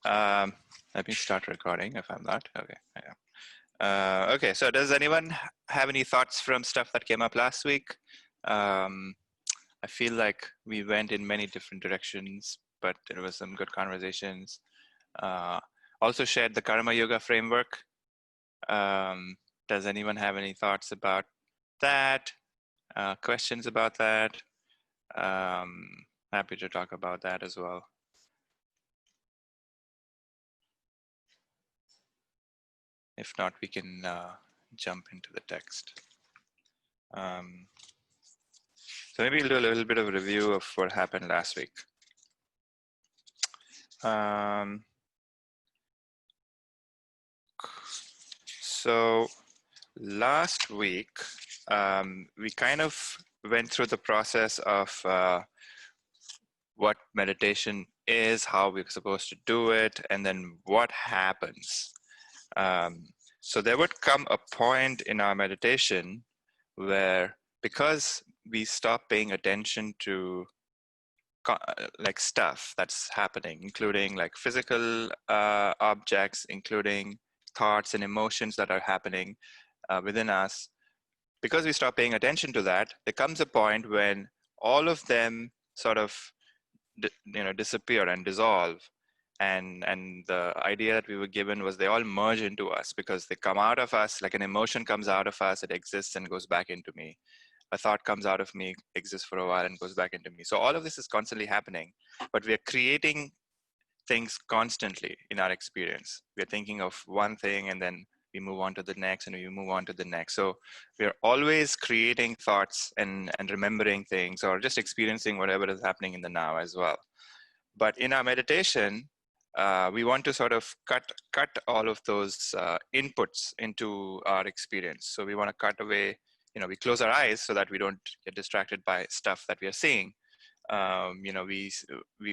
Let me start recording if I'm not. Okay, I am. Okay, so does anyone have any thoughts from stuff that came up last week? I feel like we went in many different directions, but there was some good conversations. Also shared the Karma Yoga framework. Does anyone have any thoughts about that? Questions about that? Happy to talk about that as well. If not, we can jump into the text. So maybe we'll do a little bit of a review of what happened last week. So last week, we kind of went through the process of what meditation is, how we're supposed to do it, and then what happens. So there would come a point in our meditation where, because we stop paying attention to like stuff that's happening, including like physical objects, including thoughts and emotions that are happening within us, because we stop paying attention to that, there comes a point when all of them sort of disappear and dissolve. And the idea that we were given was they all merge into us, because they come out of us, like an emotion comes out of us, it exists and goes back into me. A thought comes out of me, exists for a while and goes back into me. So all of this is constantly happening, but we're creating things constantly in our experience. We're thinking of one thing and then we move on to the next and we move on to the next. So we're always creating thoughts and remembering things, or just experiencing whatever is happening in the now as well. But in our meditation, we want to sort of cut all of those inputs into our experience. So we want to cut away, we close our eyes so that we don't get distracted by stuff that we are seeing. We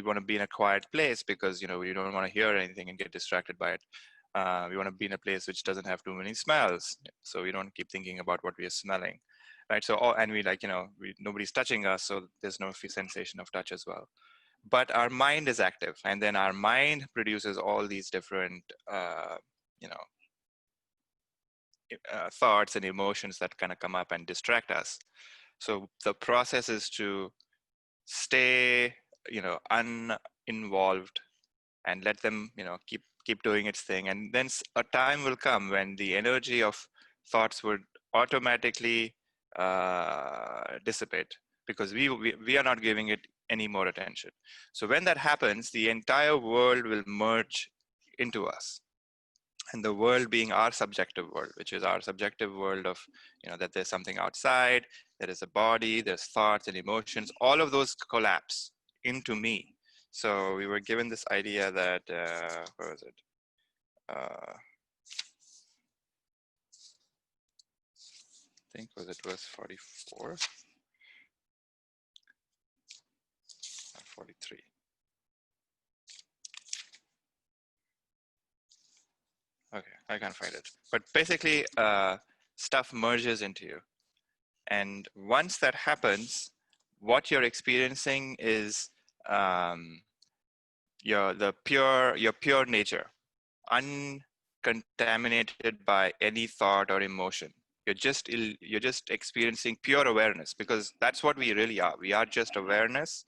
want to be in a quiet place because, we don't want to hear anything and get distracted by it. We want to be in a place which doesn't have too many smells, so we don't keep thinking about what we are smelling, right? So, and we nobody's touching us, so there's no sensation of touch as well. But our mind is active, and then our mind produces all these different, thoughts and emotions that kind of come up and distract us. So the process is to stay, uninvolved and let them, keep doing its thing. And then a time will come when the energy of thoughts would automatically dissipate, because we are not giving it any more attention. So when that happens, the entire world will merge into us. And the world being our subjective world, which is our subjective world of, that there's something outside, there is a body, there's thoughts and emotions, all of those collapse into me. So we were given this idea that, where was it? I think was it verse 44 or 43? Okay, I can't find it. But basically, stuff merges into you. And once that happens, what you're experiencing is your pure nature, uncontaminated by any thought or emotion. You're just experiencing pure awareness, because that's what we really are. We are just awareness,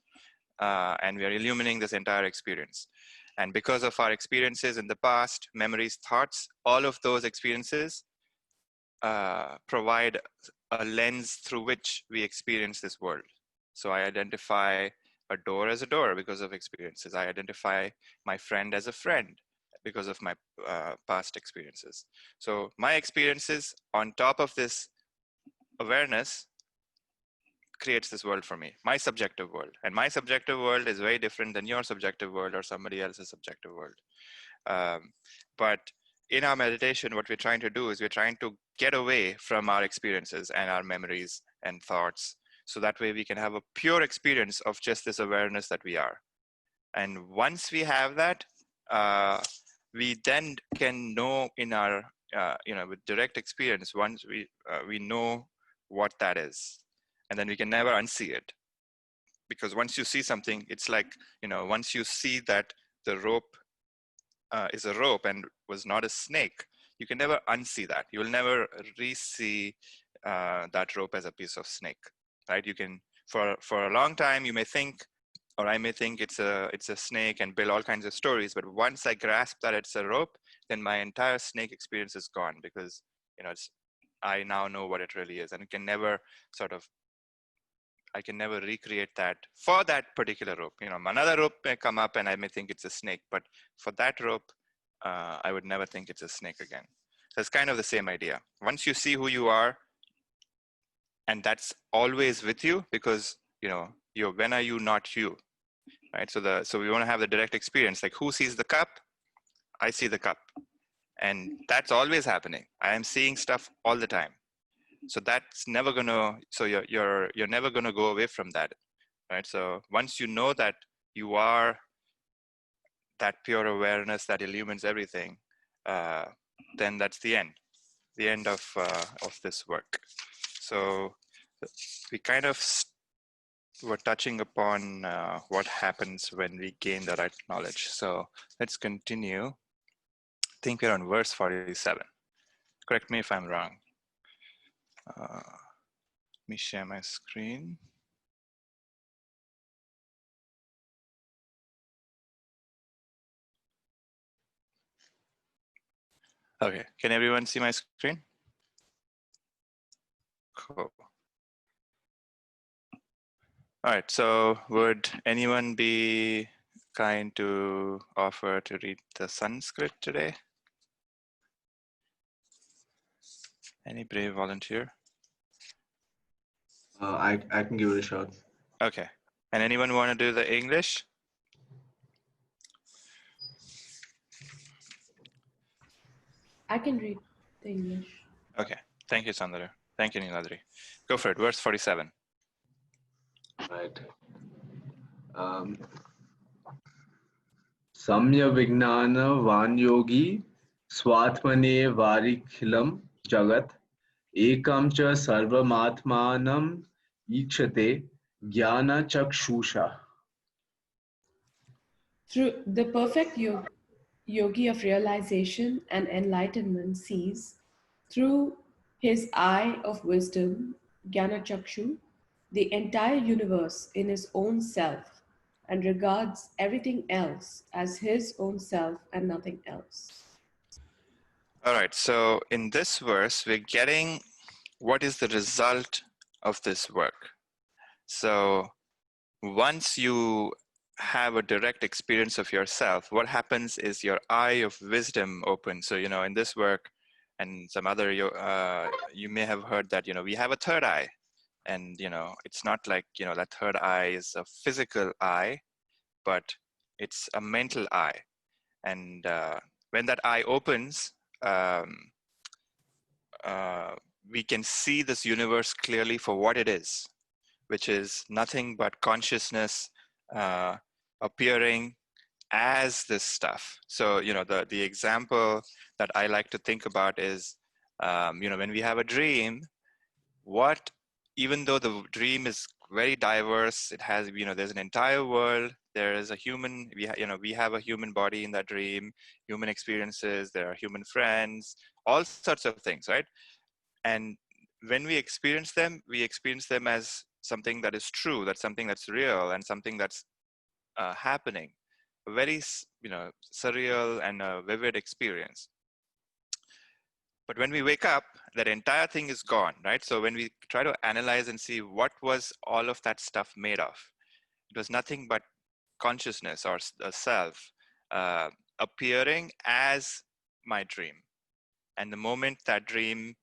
and we are illuminating this entire experience. And because of our experiences in the past, memories, thoughts, all of those experiences provide a lens through which we experience this world. So I identify a door as a door because of experiences. I identify my friend as a friend because of my past experiences. So my experiences on top of this awareness creates this world for me, my subjective world. And my subjective world is very different than your subjective world or somebody else's subjective world. But in our meditation, what we're trying to do is we're trying to get away from our experiences and our memories and thoughts, so that way we can have a pure experience of just this awareness that we are. And once we have that, we then can know in our, with direct experience, once we know what that is. And then we can never unsee it. Because once you see something, it's like, once you see that the rope is a rope and was not a snake, you can never unsee that. You will never re-see that rope as a piece of snake, right? You can, for a long time, you may think, or I may think it's a snake and build all kinds of stories. But once I grasp that it's a rope, then my entire snake experience is gone, because I now know what it really is, and it can never I can never recreate that for that particular rope. Another rope may come up and I may think it's a snake, but for that rope, I would never think it's a snake again. So it's kind of the same idea. Once you see who you are, and that's always with you, because when are you not you, right? So we want to have the direct experience. Like, who sees the cup? I see the cup, and that's always happening. I am seeing stuff all the time. So that's never gonna. So you're never gonna go away from that, right? So once you know that you are that pure awareness that illumines everything, then that's the end of this work. So we kind of were touching upon what happens when we gain the right knowledge. So let's continue. I think we're on verse 47. Correct me if I'm wrong. Let me share my screen. Okay, can everyone see my screen? Cool. All right, so would anyone be kind to offer to read the Sanskrit today? Any brave volunteer? I can give it a shot. Okay, and anyone want to do the English? I can read the English. Okay, thank you, Sandra. Thank you, Niladri. Go for it, verse 47. Right. Samya Vignana Vanyogi Swatmane Varikhilam Jagat Ekam Cha Sarvamatmanam Ikshate Jnana Chakshusha. Through the perfect yogi of realization and enlightenment sees, through his eye of wisdom, Jnana Chakshu, the entire universe in his own self, and regards everything else as his own self and nothing else. All right, so in this verse, we're getting what is the result of this work. So once you have a direct experience of yourself, what happens is your eye of wisdom opens. So, in this work and some other, you may have heard that, we have a third eye. And, it's not like, that third eye is a physical eye, but it's a mental eye. And when that eye opens, we can see this universe clearly for what it is, which is nothing but consciousness appearing as this stuff. So, the example that I like to think about is, when we have a dream, even though the dream is very diverse, it has, there's an entire world, there is a human, we have a human body in that dream, human experiences, there are human friends, all sorts of things, right? And when we experience them as something that is true, that's something that's real, and something that's happening. A very, surreal and a vivid experience. But when we wake up, that entire thing is gone, right? So when we try to analyze and see what was all of that stuff made of, it was nothing but consciousness or a self appearing as my dream. And the moment that dream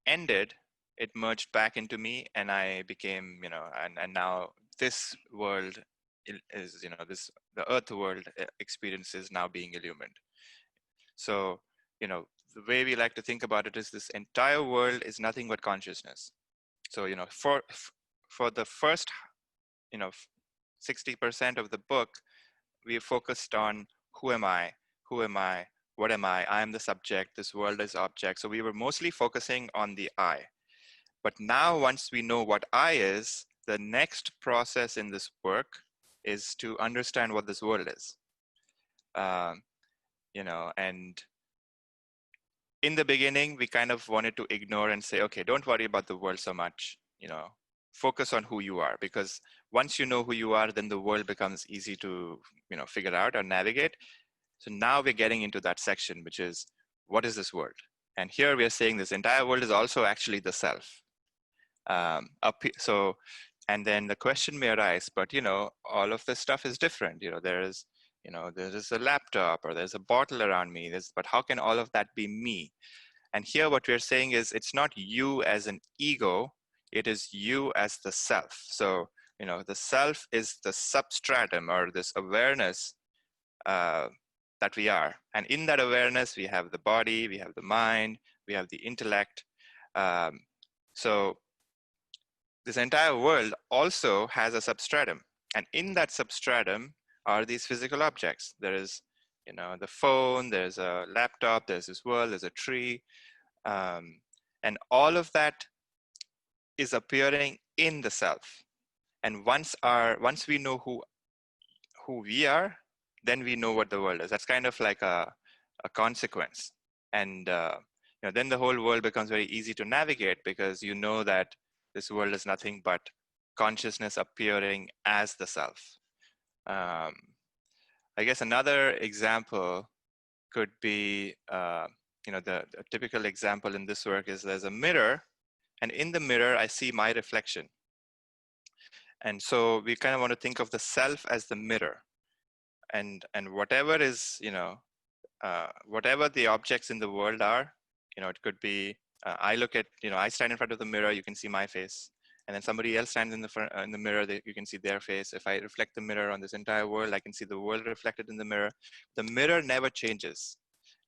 ended, it merged back into me, and I became, and now this world is, the earth world experience is now being illumined. So, the way we like to think about it is this entire world is nothing but consciousness. So, for the first, 60% of the book, we focused on who am I, what am I am the subject, this world is object. So we were mostly focusing on the I. But now, once we know what I is, the next process in this work is to understand what this world is. and in the beginning, we kind of wanted to ignore and say, okay, don't worry about the world so much, focus on who you are, because once you know who you are, then the world becomes easy to, figure out or navigate. So now we're getting into that section, which is, what is this world? And here we are saying this entire world is also actually the self. And then the question may arise, but all of this stuff is different. There's a laptop or there's a bottle around me. But how can all of that be me? And here what we're saying is, it's not you as an ego, it is you as the self. So, the self is the substratum or this awareness that we are. And in that awareness, we have the body, we have the mind, we have the intellect. So this entire world also has a substratum. And in that substratum are these physical objects. There is, the phone, there's a laptop, there's this world, there's a tree. And all of that is appearing in the self. And once we know who we are, then we know what the world is. That's kind of like a consequence. And then the whole world becomes very easy to navigate, because you know that this world is nothing but consciousness appearing as the self. I guess another example could be, the typical example in this work is, there's a mirror, and in the mirror, I see my reflection. And so we kind of want to think of the self as the mirror. And whatever is, whatever the objects in the world are, it could be, I look at, I stand in front of the mirror, you can see my face. And then somebody else stands in the mirror, you can see their face. If I reflect the mirror on this entire world, I can see the world reflected in the mirror. The mirror never changes.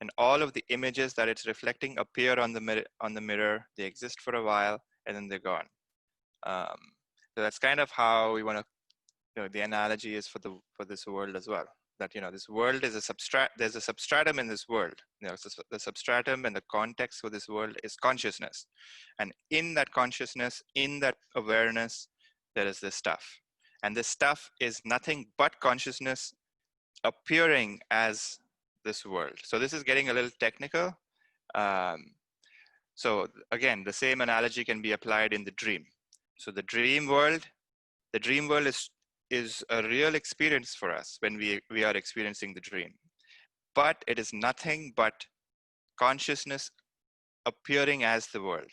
And all of the images that it's reflecting appear on the mirror. They exist for a while, and then they're gone. So that's kind of how we want to, the analogy is for this world as well. That, this world is there's a substratum in this world. The substratum and the context for this world is consciousness. And in that consciousness, in that awareness, there is this stuff. And this stuff is nothing but consciousness appearing as this world. So this is getting a little technical. So again, the same analogy can be applied in the dream. So the dream world is a real experience for us when we are experiencing the dream. But it is nothing but consciousness appearing as the world.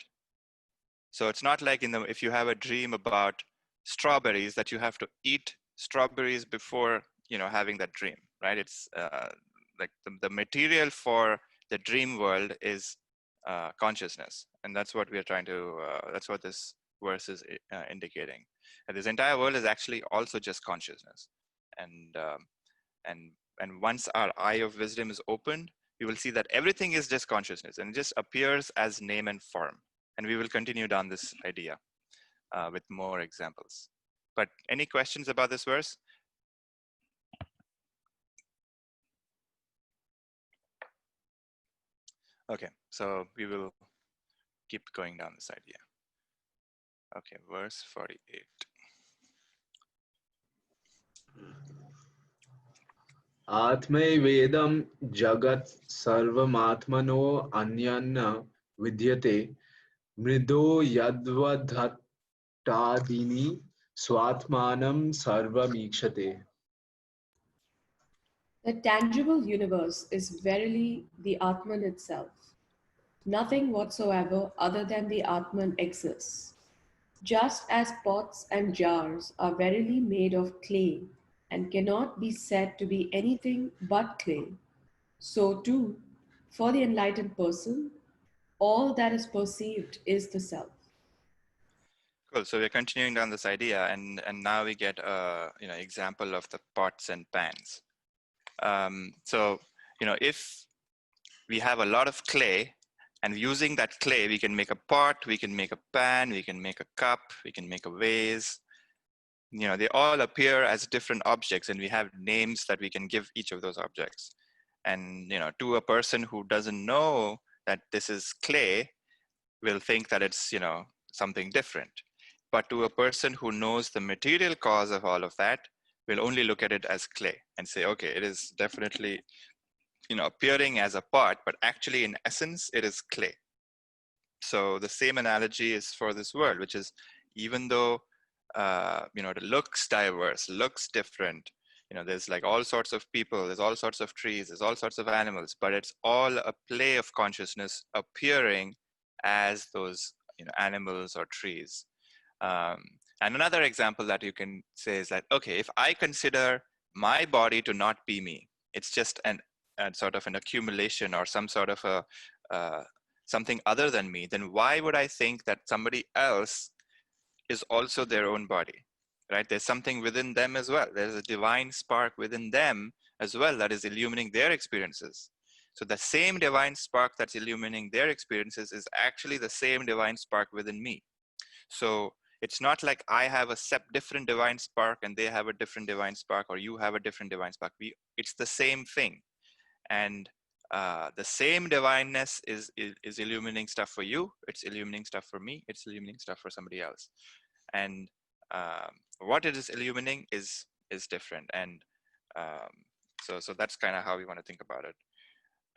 So it's not like if you have a dream about strawberries, that you have to eat strawberries before having that dream, right? It's like the material for the dream world is consciousness, and that's what we are trying to. That's what this verse is indicating. And this entire world is actually also just consciousness, and once our eye of wisdom is opened, we will see that everything is just consciousness, and it just appears as name and form. And we will continue down this idea with more examples. But any questions about this verse? Okay, so we will keep going down this idea. Okay, verse 48. Atmaivedam jagat sarvamatmano anyanna vidyate mrido yadvadhattadini swatmanam sarvamikshate. The tangible universe is verily the Atman itself. Nothing whatsoever other than the Atman exists. Just as pots and jars are verily made of clay and cannot be said to be anything but clay, so too, for the enlightened person, all that is perceived is the self. Cool. So we're continuing down this idea, and now we get a example of the pots and pans. So if we have a lot of clay, and using that clay, we can make a pot, we can make a pan, we can make a cup, we can make a vase. They all appear as different objects, and we have names that we can give each of those objects. And to a person who doesn't know that this is clay, will think that it's something different. But to a person who knows the material cause of all of that, will only look at it as clay and say, okay, it is definitely appearing as a pot, but actually in essence, it is clay. So the same analogy is for this world, which is even though, it looks diverse, looks different, there's like all sorts of people, there's all sorts of trees, there's all sorts of animals, but it's all a play of consciousness appearing as those, animals or trees. And another example that you can say is that, okay, if I consider my body to not be me, it's just a sort of an accumulation or some sort of a something other than me, then why would I think that somebody else is also their own body, right? There's something within them as well. There's a divine spark within them as well that is illumining their experiences. So the same divine spark that's illuminating their experiences is actually the same divine spark within me. So it's not like I have a different divine spark and they have a different divine spark, or you have a different divine spark. It's the same thing. And the same divineness is illuminating stuff for you. It's illuminating stuff for me. It's illuminating stuff for somebody else. And what it is illuminating is different. And so that's kind of how we want to think about it.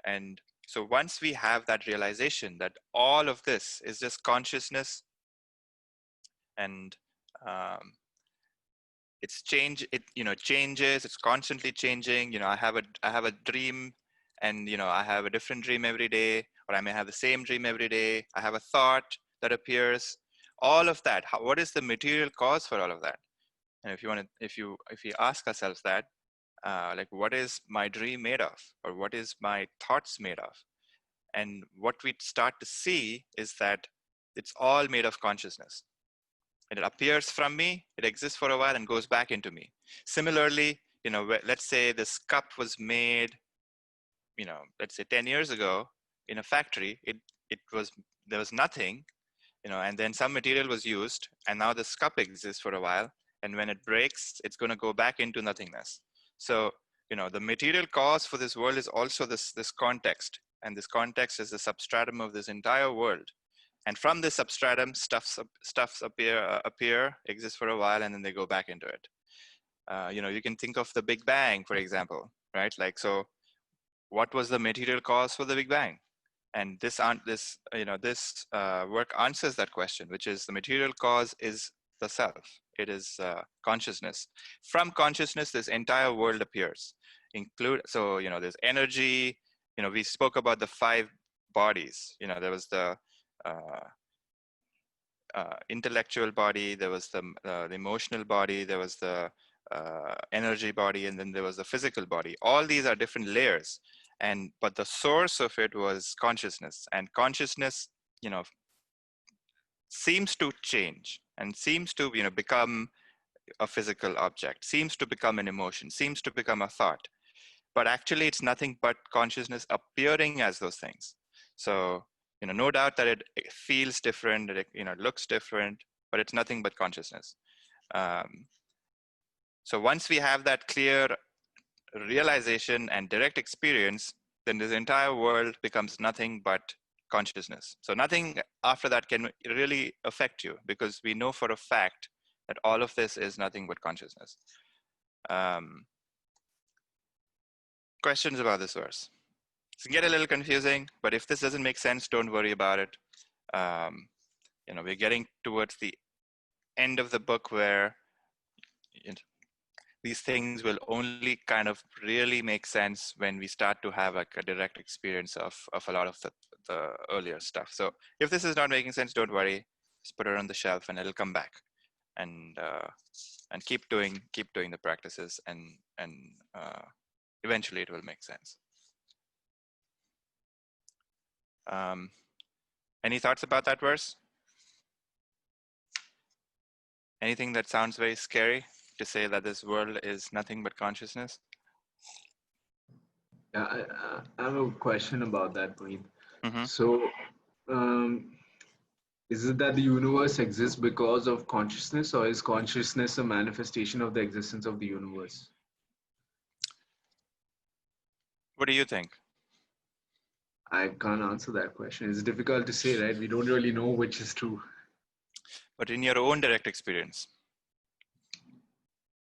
And so once we have that realization that all of this is just consciousness, and it changes, it's constantly changing. I have a dream, and I have a different dream every day, or I may have the same dream every day. I have a thought that appears. All of that, what is the material cause for all of that? And if we ask ourselves that, like, what is my dream made of, or what is my thoughts made of? And what we start to see is that it's all made of consciousness. And it appears from me, it exists for a while and goes back into me. Similarly, let's say this cup was made, let's say 10 years ago in a factory. There was nothing, and then some material was used, and now this cup exists for a while. And when it breaks, it's going to go back into nothingness. So, the material cause for this world is also this context. And this context is the substratum of this entire world. And from this substratum, stuffs appear, exist for a while, and then they go back into it. You can think of the Big Bang, for example, right? Like, so what was the material cause for the Big Bang? And this work answers that question, which is the material cause is the self. It is consciousness. From consciousness, this entire world appears. So there's energy. We spoke about the 5 bodies. There was the intellectual body, there was the emotional body, there was the energy body, and then there was the physical body. All these are different layers, but the source of it was consciousness. And consciousness, seems to change and seems to become a physical object, seems to become an emotion, seems to become a thought. But actually, it's nothing but consciousness appearing as those things. So no doubt that it feels different, that it looks different, but it's nothing but consciousness. So once we have that clear realization and direct experience, then this entire world becomes nothing but consciousness. So nothing after that can really affect you, because we know for a fact that all of this is nothing but consciousness. Questions about this verse? It can get a little confusing, but if this doesn't make sense, don't worry about it. We're getting towards the end of the book where these things will only kind of really make sense when we start to have like a direct experience of a lot of the earlier stuff. So if this is not making sense, don't worry. Just put it on the shelf and it'll come back, and keep doing the practices, and eventually it will make sense. Any thoughts about that verse? Anything that sounds very scary, to say that this world is nothing but consciousness? Yeah, I have a question about that, Puneet. Mm-hmm. So, is it that the universe exists because of consciousness, or is consciousness a manifestation of the existence of the universe? What do you think? I can't answer that question. It's difficult to say, right? We don't really know which is true. But in your own direct experience?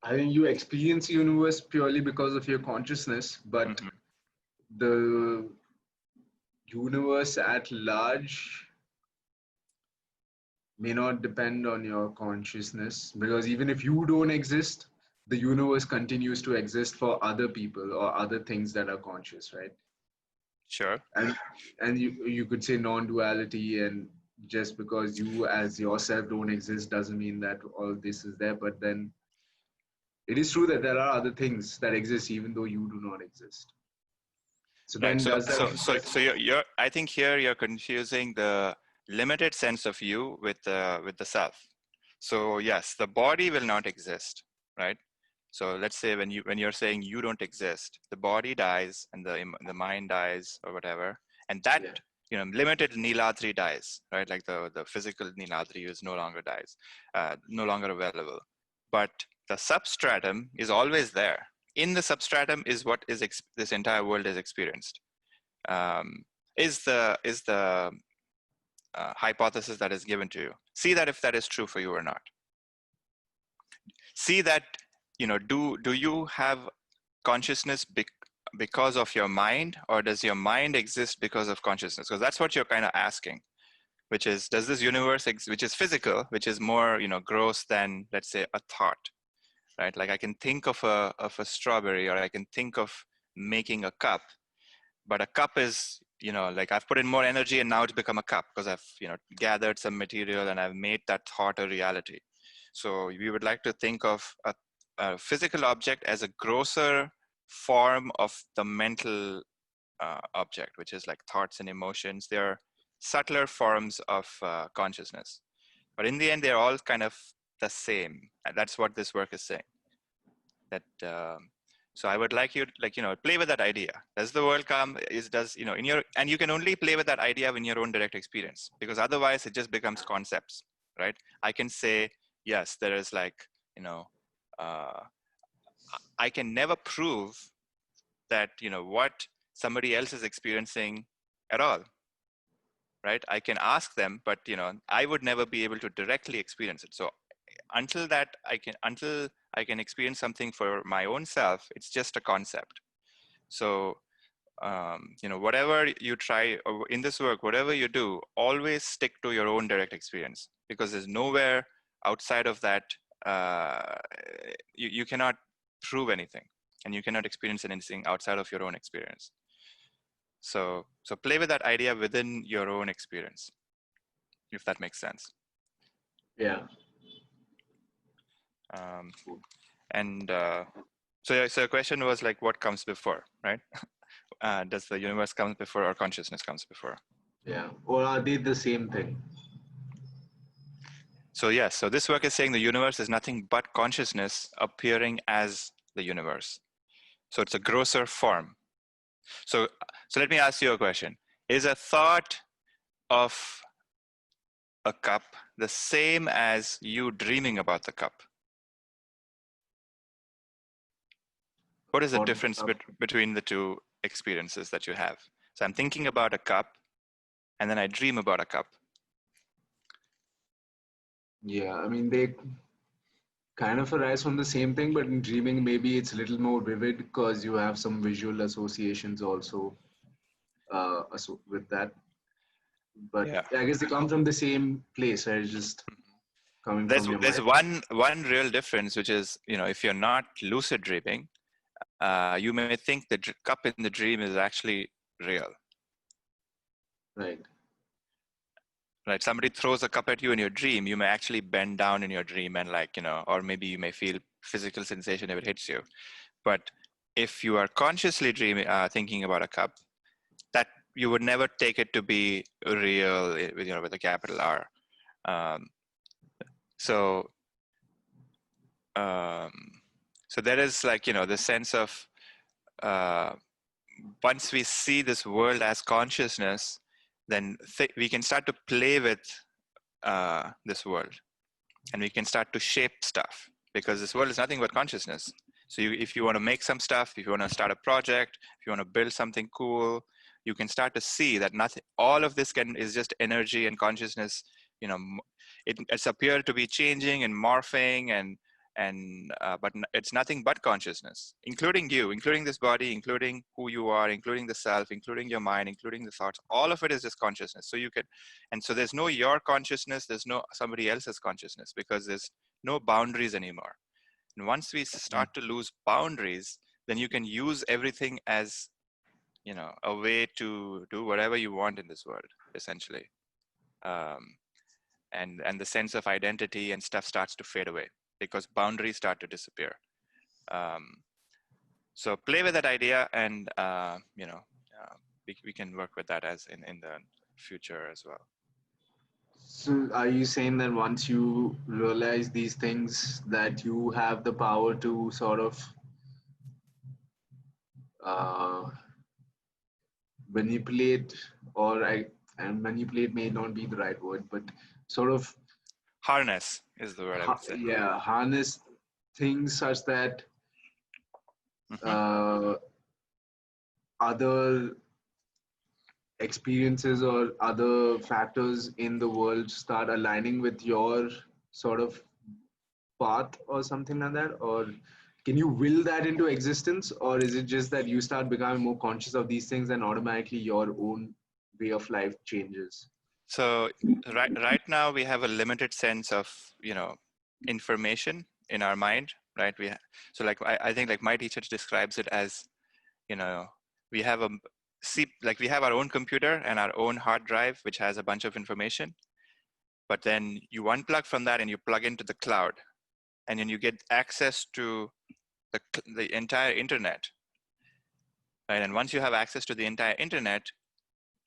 I think you experience the universe purely because of your consciousness, but the universe at large may not depend on your consciousness, because even if you don't exist, the universe continues to exist for other people or other things that are conscious, right? Sure. And you could say non-duality, and just because you as yourself don't exist doesn't mean that all this is there. But then it is true that there are other things that exist even though you do not exist. So Right. then So does that so you're I think here you're confusing the limited sense of you with the self. So yes, the body will not exist, right? So let's say when you're saying you don't exist, the body dies and the mind dies or whatever, and that yeah. limited Niladri dies, right? Like the physical Niladri is no longer dies, no longer available, but the substratum is always there. In the substratum is what is this entire world is experienced. Is the hypothesis that is given to you. See that if that is true for you or not. See that, do you have consciousness because of your mind, or does your mind exist because of consciousness? Because that's what you're kind of asking, which is, does this universe, which is physical, which is more, gross than, let's say, a thought, right? Like I can think of a strawberry, or I can think of making a cup, but a cup is, like I've put in more energy and now it's become a cup because I've, gathered some material and I've made that thought a reality. So we would like to think of a physical object as a grosser form of the mental object, which is like thoughts and emotions. They're subtler forms of consciousness. But in the end, they're all kind of the same. And that's what this work is saying. That so I would like you to, play with that idea. Does the world come? And you can only play with that idea in your own direct experience, because otherwise it just becomes concepts, right? I can say, yes, there is uh, I can never prove that, what somebody else is experiencing at all, right? I can ask them, but, I would never be able to directly experience it. So until I can experience something for my own self, it's just a concept. So, whatever you try in this work, whatever you do, always stick to your own direct experience, because there's nowhere outside of that. You cannot prove anything, and you cannot experience anything outside of your own experience. So play with that idea within your own experience, if that makes sense. Yeah. And so the question was like, what comes before, right? Does the universe come before or consciousness comes before? Yeah. Or are they the same thing? So yes, so this work is saying the universe is nothing but consciousness appearing as the universe. So it's a grosser form. So let me ask you a question. Is a thought of a cup the same as you dreaming about the cup? What is the difference between the two experiences that you have? So I'm thinking about a cup, and then I dream about a cup. Yeah, I mean, they kind of arise from the same thing, but in dreaming, maybe it's a little more vivid because you have some visual associations also with that. But Yeah. I guess they come from the same place, right? It's just coming from your There's mind. one real difference, which is, if you're not lucid dreaming, you may think the cup in the dream is actually real. Right. Right. Somebody throws a cup at you in your dream, you may actually bend down in your dream and or maybe you may feel physical sensation if it hits you. But if you are consciously dreaming, thinking about a cup, that you would never take it to be real, with a capital R. So there is the sense of once we see this world as consciousness, then we can start to play with this world, and we can start to shape stuff, because this world is nothing but consciousness. So if you want to make some stuff, if you want to start a project, if you want to build something cool, you can start to see that all of this is just energy and consciousness. It's appeared to be changing and morphing and but it's nothing but consciousness, including you, including this body, including who you are, including the self, including your mind, including the thoughts. All of it is just consciousness. So you can, and so there's no your consciousness, there's no somebody else's consciousness, because there's no boundaries anymore. And once we start to lose boundaries, then you can use everything as, you know, a way to do whatever you want in this world, essentially. And the sense of identity and stuff starts to fade away because boundaries start to disappear. So play with that idea, and you know, we can work with that as in the future as well. So are you saying that once you realize these things, that you have the power to sort of manipulate, and manipulate may not be the right word, but sort of Harness is the word I would say. Yeah, harness things such that other experiences or other factors in the world start aligning with your sort of path or something like that? Or can you will that into existence, or is it just that you start becoming more conscious of these things and automatically your own way of life changes? So right now we have a limited sense of, you know, information in our mind, right? So like I think like my teacher describes it as, you know, we have we have our own computer and our own hard drive which has a bunch of information, but then you unplug from that and you plug into the cloud, and then you get access to the entire internet, right? And once you have access to the entire internet,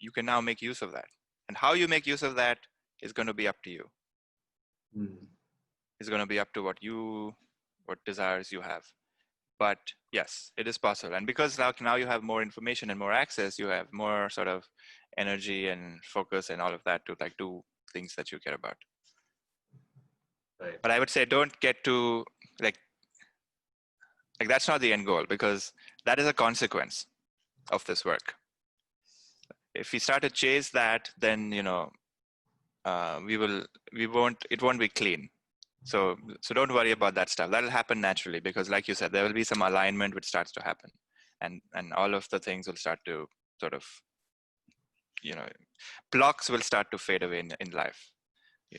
you can now make use of that. And how you make use of that is going to be up to you. It's going to be up to what desires you have. But yes, it is possible. And because now you have more information and more access, you have more sort of energy and focus and all of that to like do things that you care about. Right. But I would say don't get to like that's not the end goal, because that is a consequence of this work. If we start to chase that, then, you know, it won't be clean. So don't worry about that stuff. That'll happen naturally, because like you said, there will be some alignment which starts to happen, and all of the things will start to sort of, you know, blocks will start to fade away in life.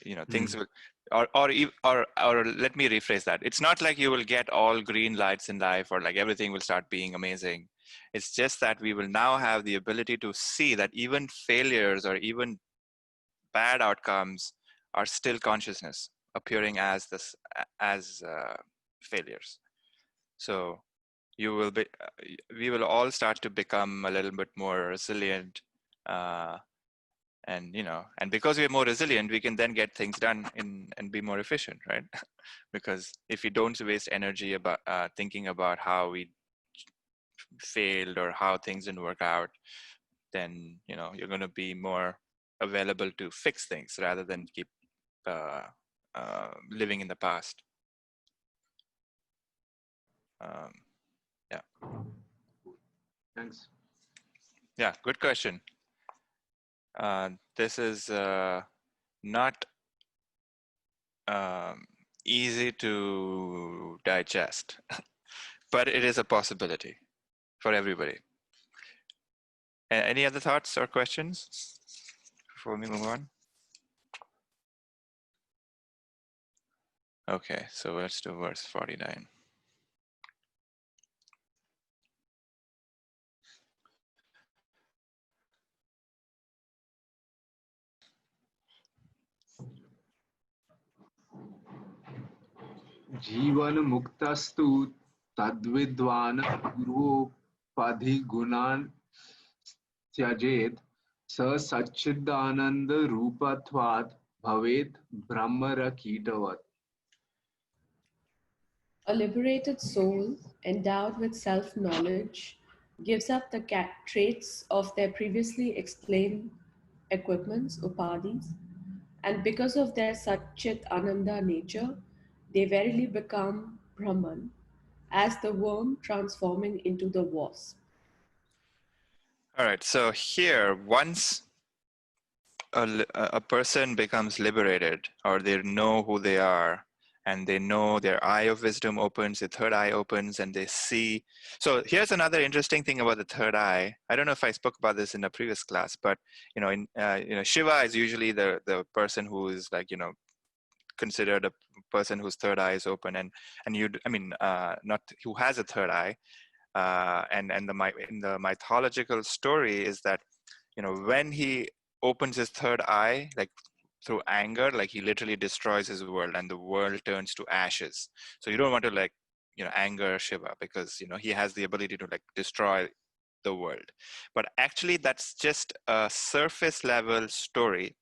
You know, things will, or let me rephrase that. It's not like you will get all green lights in life, or like everything will start being amazing. It's just that we will now have the ability to see that even failures or even bad outcomes are still consciousness appearing as failures. So we will all start to become a little bit more resilient, and, you know, and because we're more resilient, we can then get things done and be more efficient, right? Because if we don't waste energy about thinking about how we failed or how things didn't work out, then, you know, you're going to be more available to fix things rather than keep living in the past. Yeah. Thanks. Yeah, good question. This is not easy to digest, but it is a possibility for everybody. Any other thoughts or questions before we move on? Okay, so let's do verse 49. जीवन मुक्तस्तु तद्विद्वान् पूर्वोपाधिगुणान् त्यजेत् स सच्चिदानंद रूपत्वात् भवेत् ब्रह्मरकीटवत्. A liberated soul endowed with self-knowledge gives up the traits of their previously explained equipments, upadhis, and because of their Satchit Ananda nature, they verily become Brahman, as the worm transforming into the wasp. All right, so here, once a person becomes liberated, or they know who they are, and they know their eye of wisdom opens, the third eye opens, and they see. So here's another interesting thing about the third eye. I don't know if I spoke about this in a previous class, but Shiva is usually the person who is like, considered a person whose third eye is open, and not who has a third eye. And in the mythological story is that, when he opens his third eye, like through anger, like he literally destroys his world and the world turns to ashes. So you don't want to anger Shiva, because he has the ability to like destroy the world. But actually that's just a surface level story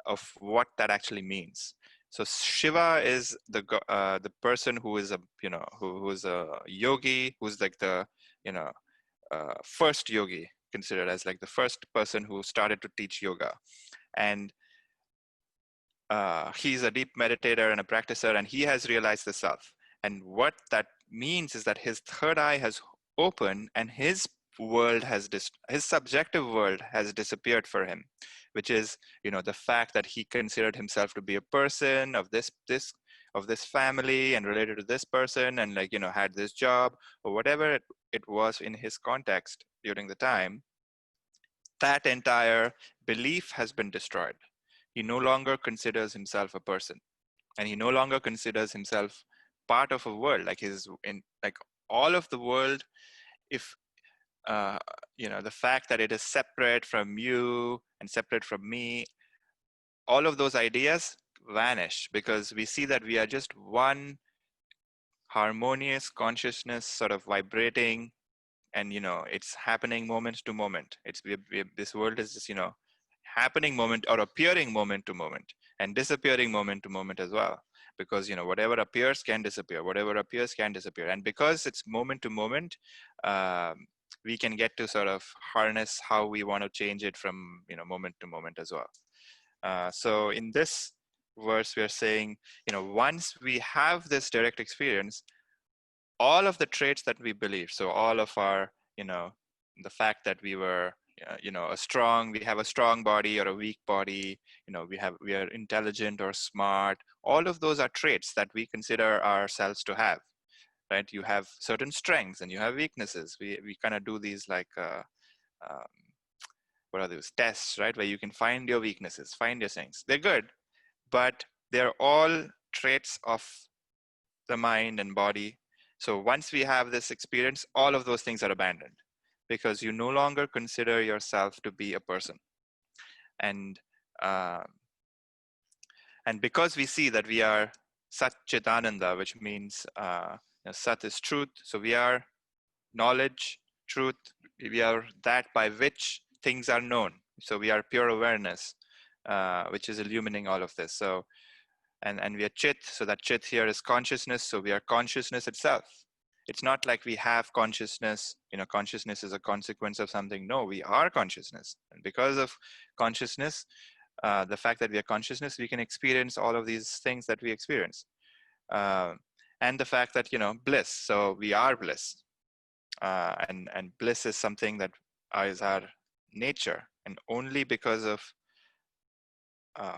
of what that actually means. So Shiva is the person who is who's a yogi, who's like the first yogi, considered as like the first person who started to teach yoga. And he's a deep meditator and a practicer, and he has realized the self. And what that means is that his third eye has opened, and his world his subjective world has disappeared for him, which is the fact that he considered himself to be a person of this family and related to this person, and had this job or whatever it was in his context during the time. That entire belief has been destroyed. He no longer considers himself a person, and he no longer considers himself part of a world, like all of the world. If the fact that it is separate from you and separate from me, all of those ideas vanish, because we see that we are just one harmonious consciousness sort of vibrating, and it's happening moment to moment. This world is just happening moment, or appearing moment to moment, and disappearing moment to moment as well, because whatever appears can disappear, whatever appears can disappear. And because it's moment to moment, we can get to sort of harness how we want to change it from moment to moment as well. So in this verse we are saying, once we have this direct experience, all of the traits that we believe, so all of our the fact that we were we have a strong body or a weak body, we are intelligent or smart, all of those are traits that we consider ourselves to have, right? You have certain strengths and you have weaknesses. We kind of do these like um, what are those tests, right, where you can find your weaknesses, find your strengths. They're good, but they're all traits of the mind and body. So once we have this experience, all of those things are abandoned, because you no longer consider yourself to be a person. And because we see that we are Sat Chitananda, which means Sat is truth. So we are knowledge, truth. We are that by which things are known. So we are pure awareness, which is illuminating all of this. So and we are Chit, so that Chit here is consciousness. So we are consciousness itself. It's not like we have consciousness, consciousness is a consequence of something. No, we are consciousness. And because of consciousness, the fact that we are consciousness, we can experience all of these things that we experience. And the fact that, bliss, so we are bliss. And bliss is something that is our nature. And only because of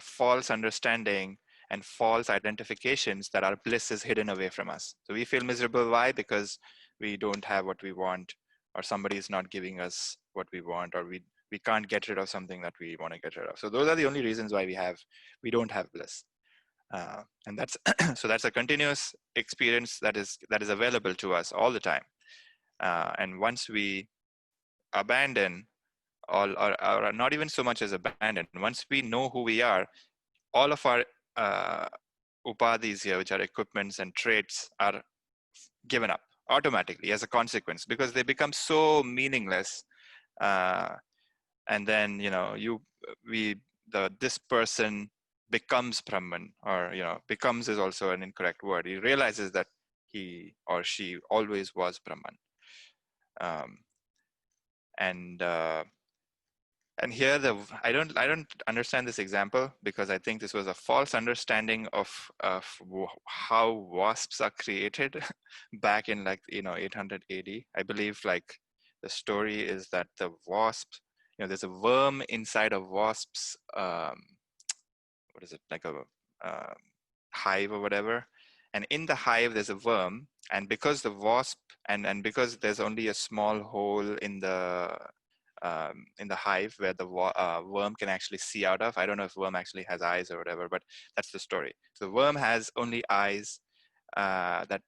false understanding and false identifications that our bliss is hidden away from us. So we feel miserable. Why? Because we don't have what we want, or somebody is not giving us what we want, or we can't get rid of something that we want to get rid of. So those are the only reasons why we don't have bliss. And that's so that's a continuous experience that is available to us all the time. And once we abandon all, or not even so much as abandon, once we know who we are, all of our upadhis here, which are equipments and traits, are given up automatically as a consequence, because they become so meaningless. And then this person becomes Brahman, or becomes is also an incorrect word. He realizes that he or she always was Brahman. And here I don't understand this example, because I think this was a false understanding of how wasps are created back in 800 AD. I believe the story is that the wasp, there's a worm inside a wasp's what is it, like a hive or whatever, And in the hive, there's a worm. And because the wasp, and because there's only a small hole in the hive where the worm can actually see out of. I don't know if worm actually has eyes or whatever, but that's the story. So the worm has only eyes that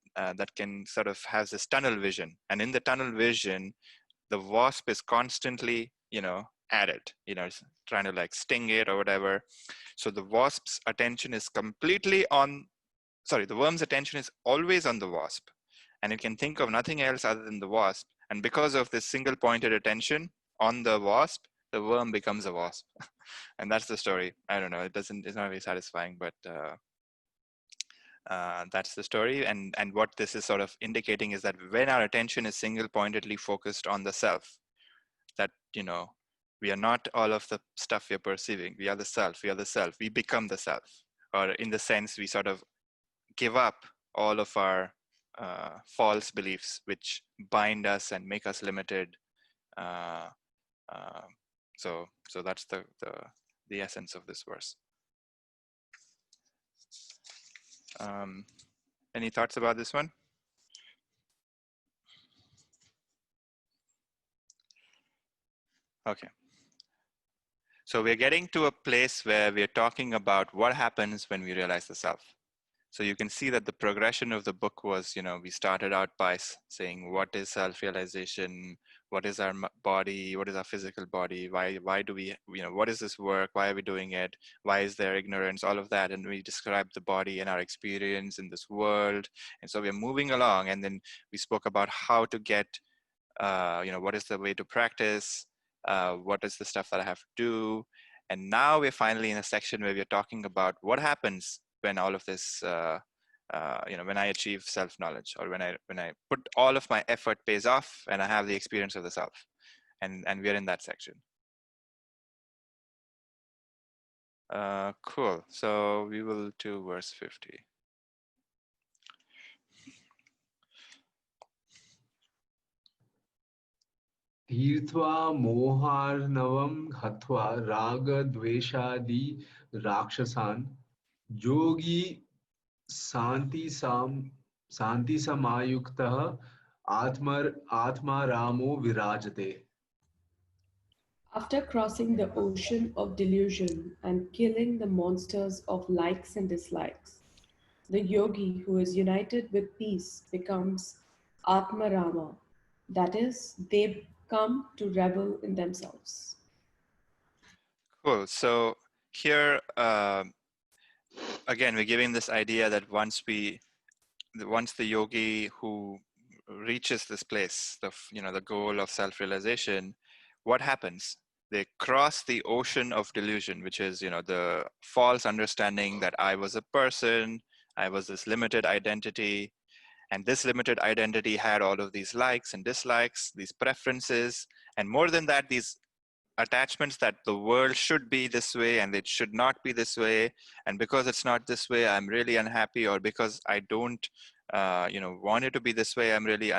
can sort of has this tunnel vision. And in the tunnel vision, the wasp is constantly, at it, trying to like sting it or whatever. So the wasp's attention is completely on, the worm's attention is always on the wasp, and it can think of nothing else other than the wasp. And because of this single pointed attention on the wasp, the worm becomes a wasp. And that's the story. I don't know, it's not very satisfying, but that's the story. And what this is sort of indicating is that when our attention is single pointedly focused on the self, that we are not all of the stuff we are perceiving. We are the self. We become the self. Or in the sense, we sort of give up all of our false beliefs which bind us and make us limited. So that's the essence of this verse. Any thoughts about this one? Okay. So we're getting to a place where we're talking about what happens when we realize the self. So you can see that the progression of the book was, we started out by saying, what is self-realization? What is our body? What is our physical body? Why do we, what is this work? Why are we doing it? Why is there ignorance? All of that. And we described the body and our experience in this world. And so we're moving along. And then we spoke about how to get, what is the way to practice? What is the stuff that I have to do? And now we're finally in a section where we're talking about what happens when all of this, when I achieve self-knowledge, or when I put all of my effort pays off and I have the experience of the self. And we're in that section. Cool. So we will do verse 50. Tirtva moharnavam hatva raga dveshadi rakshasan yogi santi samayuktah atma ramo virajate. After crossing the ocean of delusion and killing the monsters of likes and dislikes, the yogi who is united with peace becomes Atmarama. That is, they come to revel in themselves. Cool. So here, again, we're giving this idea that once the yogi who reaches this place, the goal of self-realization, what happens? They cross the ocean of delusion, which is, the false understanding that I was a person, I was this limited identity, and this limited identity had all of these likes and dislikes, these preferences, and more than that, these attachments that the world should be this way and it should not be this way. And because it's not this way, I'm really unhappy, or because I don't, want it to be this way, I'm really,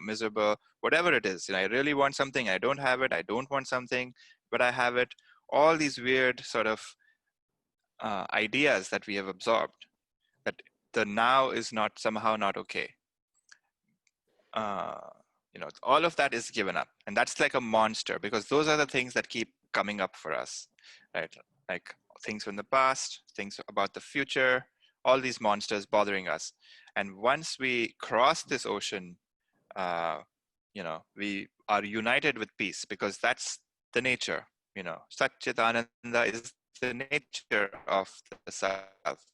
miserable, whatever it is. I really want something, I don't have it. I don't want something, but I have it. All these weird sort of ideas that we have absorbed, that the now is not somehow not okay. All of that is given up, and that's like a monster, because those are the things that keep coming up for us, right? Like things from the past, things about the future, all these monsters bothering us. And once we cross this ocean, we are united with peace, because that's the nature. Satchitananda is the nature of the self,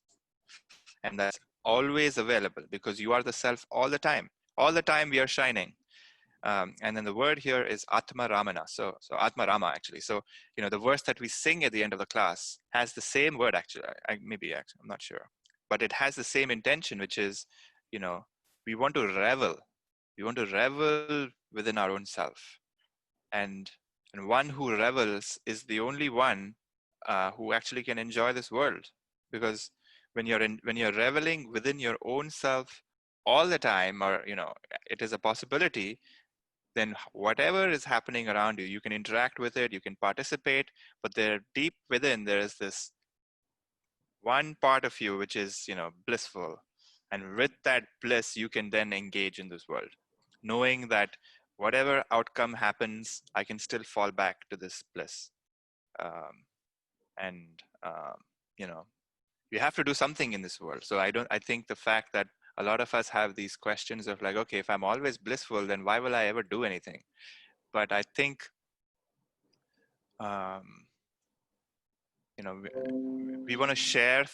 and that's always available, because you are the self all the time. All the time we are shining. And then the word here is Atma Ramana. So Atma Rama, actually. So, the verse that we sing at the end of the class has the same word, actually. I'm not sure. But it has the same intention, which is, we want to revel. We want to revel within our own self. And one who revels is the only one who actually can enjoy this world. Because when you're reveling within your own self all the time, or, it is a possibility, then whatever is happening around you, you can interact with it, you can participate, but there deep within, there is this one part of you which is, blissful. And with that bliss, you can then engage in this world, knowing that whatever outcome happens, I can still fall back to this bliss. Um, and, you know, you have to do something in this world. So I think the fact that a lot of us have these questions of like, okay, if I'm always blissful, then why will I ever do anything? But I think, we want to share,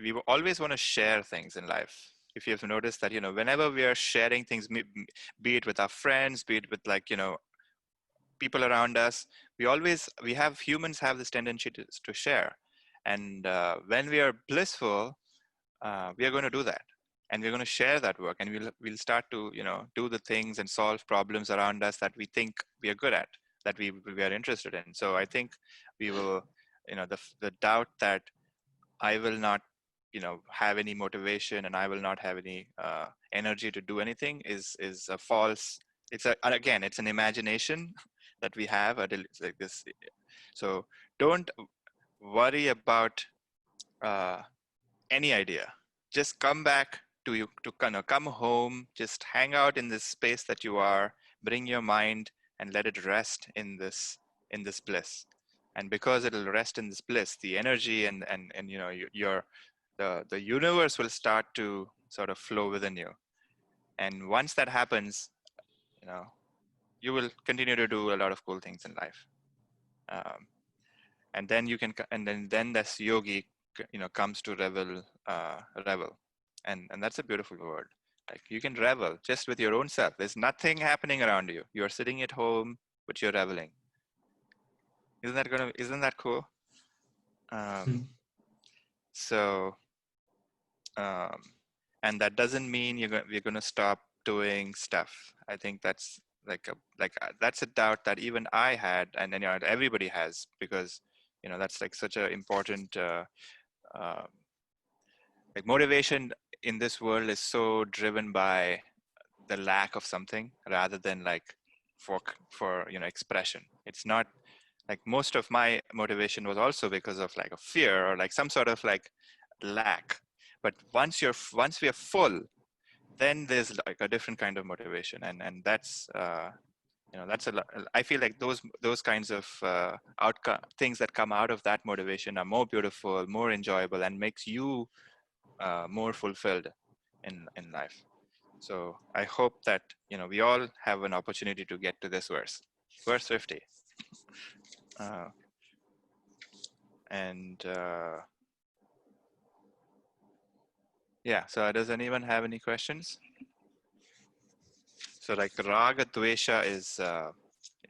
we always want to share things in life. If you have noticed that, whenever we are sharing things, be it with our friends, be it with people around us, humans have this tendency to share. And when we are blissful, we are going to do that, and we're going to share that work, and we'll start to do the things and solve problems around us that we think we are good at, that we are interested in. So I think we will, the doubt that I will not have any motivation and I will not have any energy to do anything is a false. It's an imagination that we have. It's like this. So don't worry about any idea. Just come back to you, to kind of come home, just hang out in this space that you are, bring your mind and let it rest in this bliss. And because it'll rest in this bliss, the energy and the universe will start to sort of flow within you. And once that happens, you will continue to do a lot of cool things in life. And then you can, and then this yogi comes to revel, and that's a beautiful word. Like, you can revel just with your own self. There's nothing happening around you. You're sitting at home, but you're reveling. Isn't that cool? So and that doesn't mean we're going to stop doing stuff. I think that's that's a doubt that even I had, and then everybody has, because that's like such an important like motivation in this world is so driven by the lack of something rather than like for expression. It's not like, most of my motivation was also because of like a fear or like some sort of like lack. But once we are full, then there's like a different kind of motivation, and that's that's a lot. I feel like those kinds of outcome things that come out of that motivation are more beautiful, more enjoyable, and makes you more fulfilled in life. So I hope that we all have an opportunity to get to this verse 50. And yeah, so does anyone have any questions? So like raga dvesha is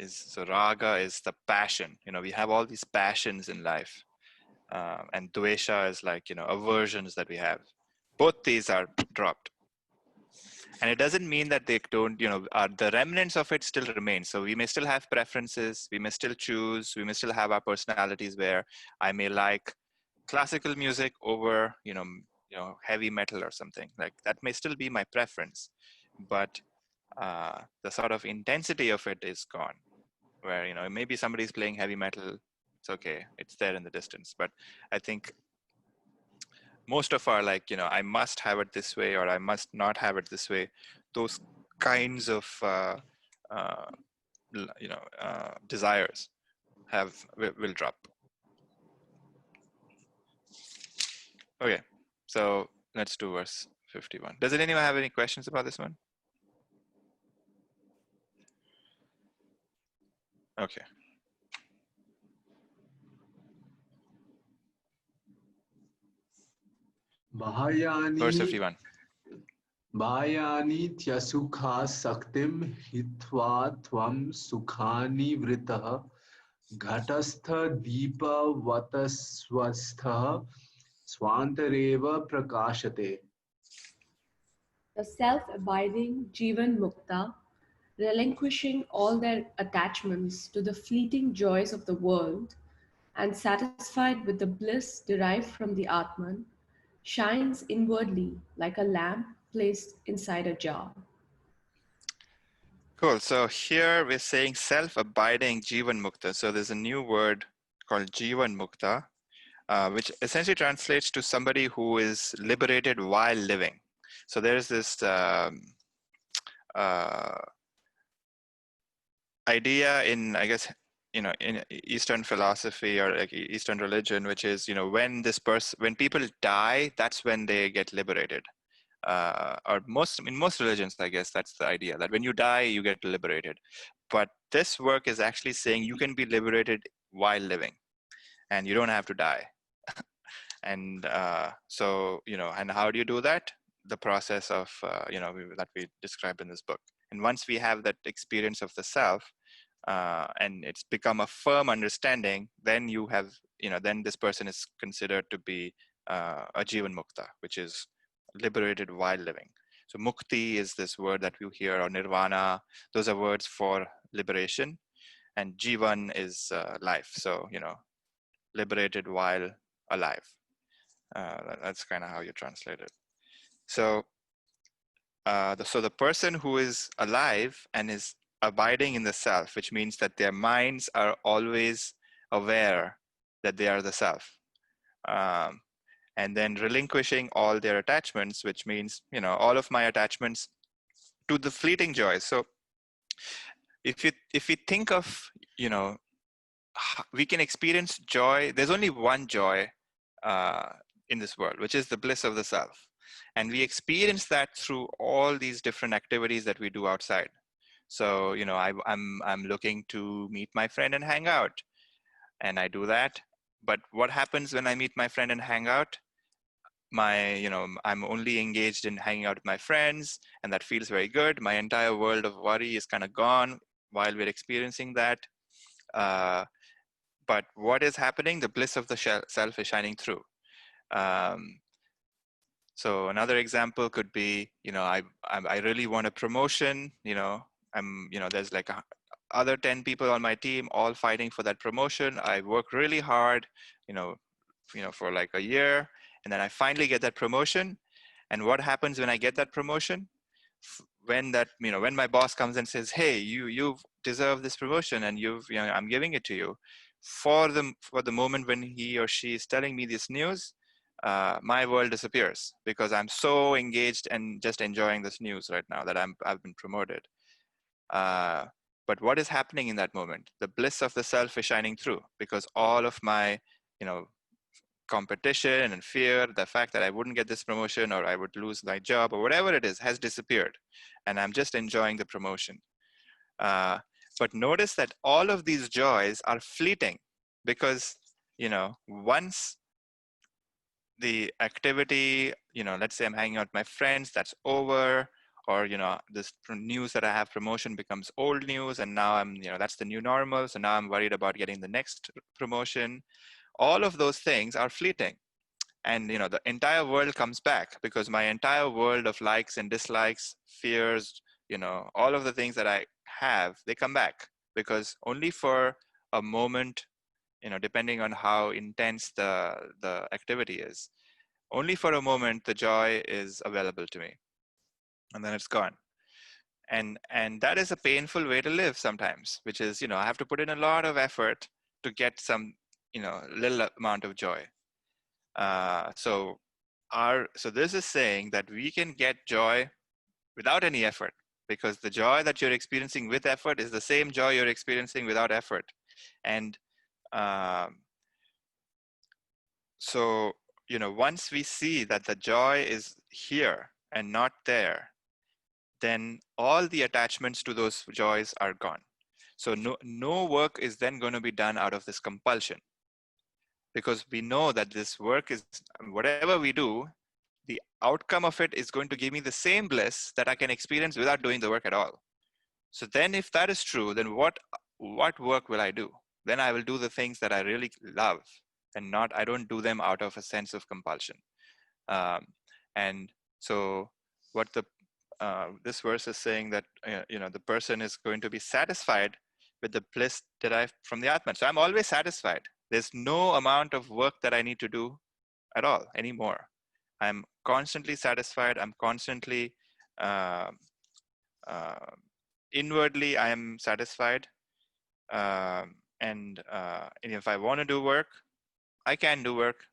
so raga is the passion. We have all these passions in life, and dvesha is like aversions that we have. Both these are dropped, and it doesn't mean that they don't. The remnants of it still remain. So we may still have preferences. We may still choose. We may still have our personalities where I may like classical music over heavy metal or something. Like, that may still be my preference, but the sort of intensity of it is gone. Where maybe somebody's playing heavy metal, it's okay, it's there in the distance. But I think most of our I must have it this way or I must not have it this way, those kinds of desires will drop. Okay, so let's do verse 51. Does anyone have any questions about this one? Okay. Verse 51. Bhayani tyasukha saktim hitva tvam sukhani vritah ghatastha deepa vataswastha swantareva prakashate. The self-abiding Jivan Mukta, relinquishing all their attachments to the fleeting joys of the world and satisfied with the bliss derived from the Atman, shines inwardly like a lamp placed inside a jar. Cool. So here we're saying self-abiding Jivan Mukta. So there's a new word called Jivan Mukta. which essentially translates to somebody who is liberated while living. So there's this idea in, I guess, in Eastern philosophy or like Eastern religion, which is, when when people die, that's when they get liberated. Or in most religions, I guess that's the idea, that when you die, you get liberated. But this work is actually saying you can be liberated while living, and you don't have to die. And so, and how do you do that? The process of, that we described in this book. And once we have that experience of the self, and it's become a firm understanding, then you have, then this person is considered to be a Jivan Mukta, which is liberated while living. So mukti is this word that you hear, or nirvana. Those are words for liberation. And jivan is life. So, liberated while alive. That's kind of how you translate it. So, so the person who is alive and is abiding in the self, which means that their minds are always aware that they are the self. And then relinquishing all their attachments, which means, all of my attachments to the fleeting joys. So if we think of, we can experience joy. There's only one joy in this world, which is the bliss of the self. And we experience that through all these different activities that we do outside. So, I'm looking to meet my friend and hang out, and I do that. But what happens when I meet my friend and hang out? I'm only engaged in hanging out with my friends, and that feels very good. My entire world of worry is kind of gone while we're experiencing that. But what is happening? The bliss of the self is shining through. So another example could be, I really want a promotion. There's like other 10 people on my team all fighting for that promotion. I work really hard, for like a year, and then I finally get that promotion. And what happens when I get that promotion? When my boss comes and says, "Hey, you deserve this promotion, and I'm giving it to you," for the moment when he or she is telling me this news, my world disappears, because I'm so engaged and just enjoying this news right now that I've been promoted. But what is happening in that moment? The bliss of the self is shining through, because all of my, competition and fear, the fact that I wouldn't get this promotion or I would lose my job or whatever it is, has disappeared, and I'm just enjoying the promotion. But notice that all of these joys are fleeting, because, once the activity, let's say I'm hanging out with my friends, that's over, or, this news that I have promotion becomes old news, and now that's the new normal. So now I'm worried about getting the next promotion. All of those things are fleeting. And, the entire world comes back, because my entire world of likes and dislikes, fears, all of the things that I have, they come back, because only for a moment, depending on how intense the activity is, only for a moment, the joy is available to me, and then it's gone. And that is a painful way to live sometimes, which is, I have to put in a lot of effort to get some, little amount of joy. So this is saying that we can get joy without any effort, because the joy that you're experiencing with effort is the same joy you're experiencing without effort. And so, once we see that the joy is here and not there, then all the attachments to those joys are gone. So no work is then going to be done out of this compulsion, because we know that this work is, whatever we do, the outcome of it is going to give me the same bliss that I can experience without doing the work at all. So then if that is true, then what work will I do? Then I will do the things that I really love, and I don't do them out of a sense of compulsion. And so what this verse is saying, that, the person is going to be satisfied with the bliss derived from the Atman. So I'm always satisfied. There's no amount of work that I need to do at all anymore. I'm constantly satisfied. I'm constantly, inwardly, I am satisfied. And if I want to do work, I can do work.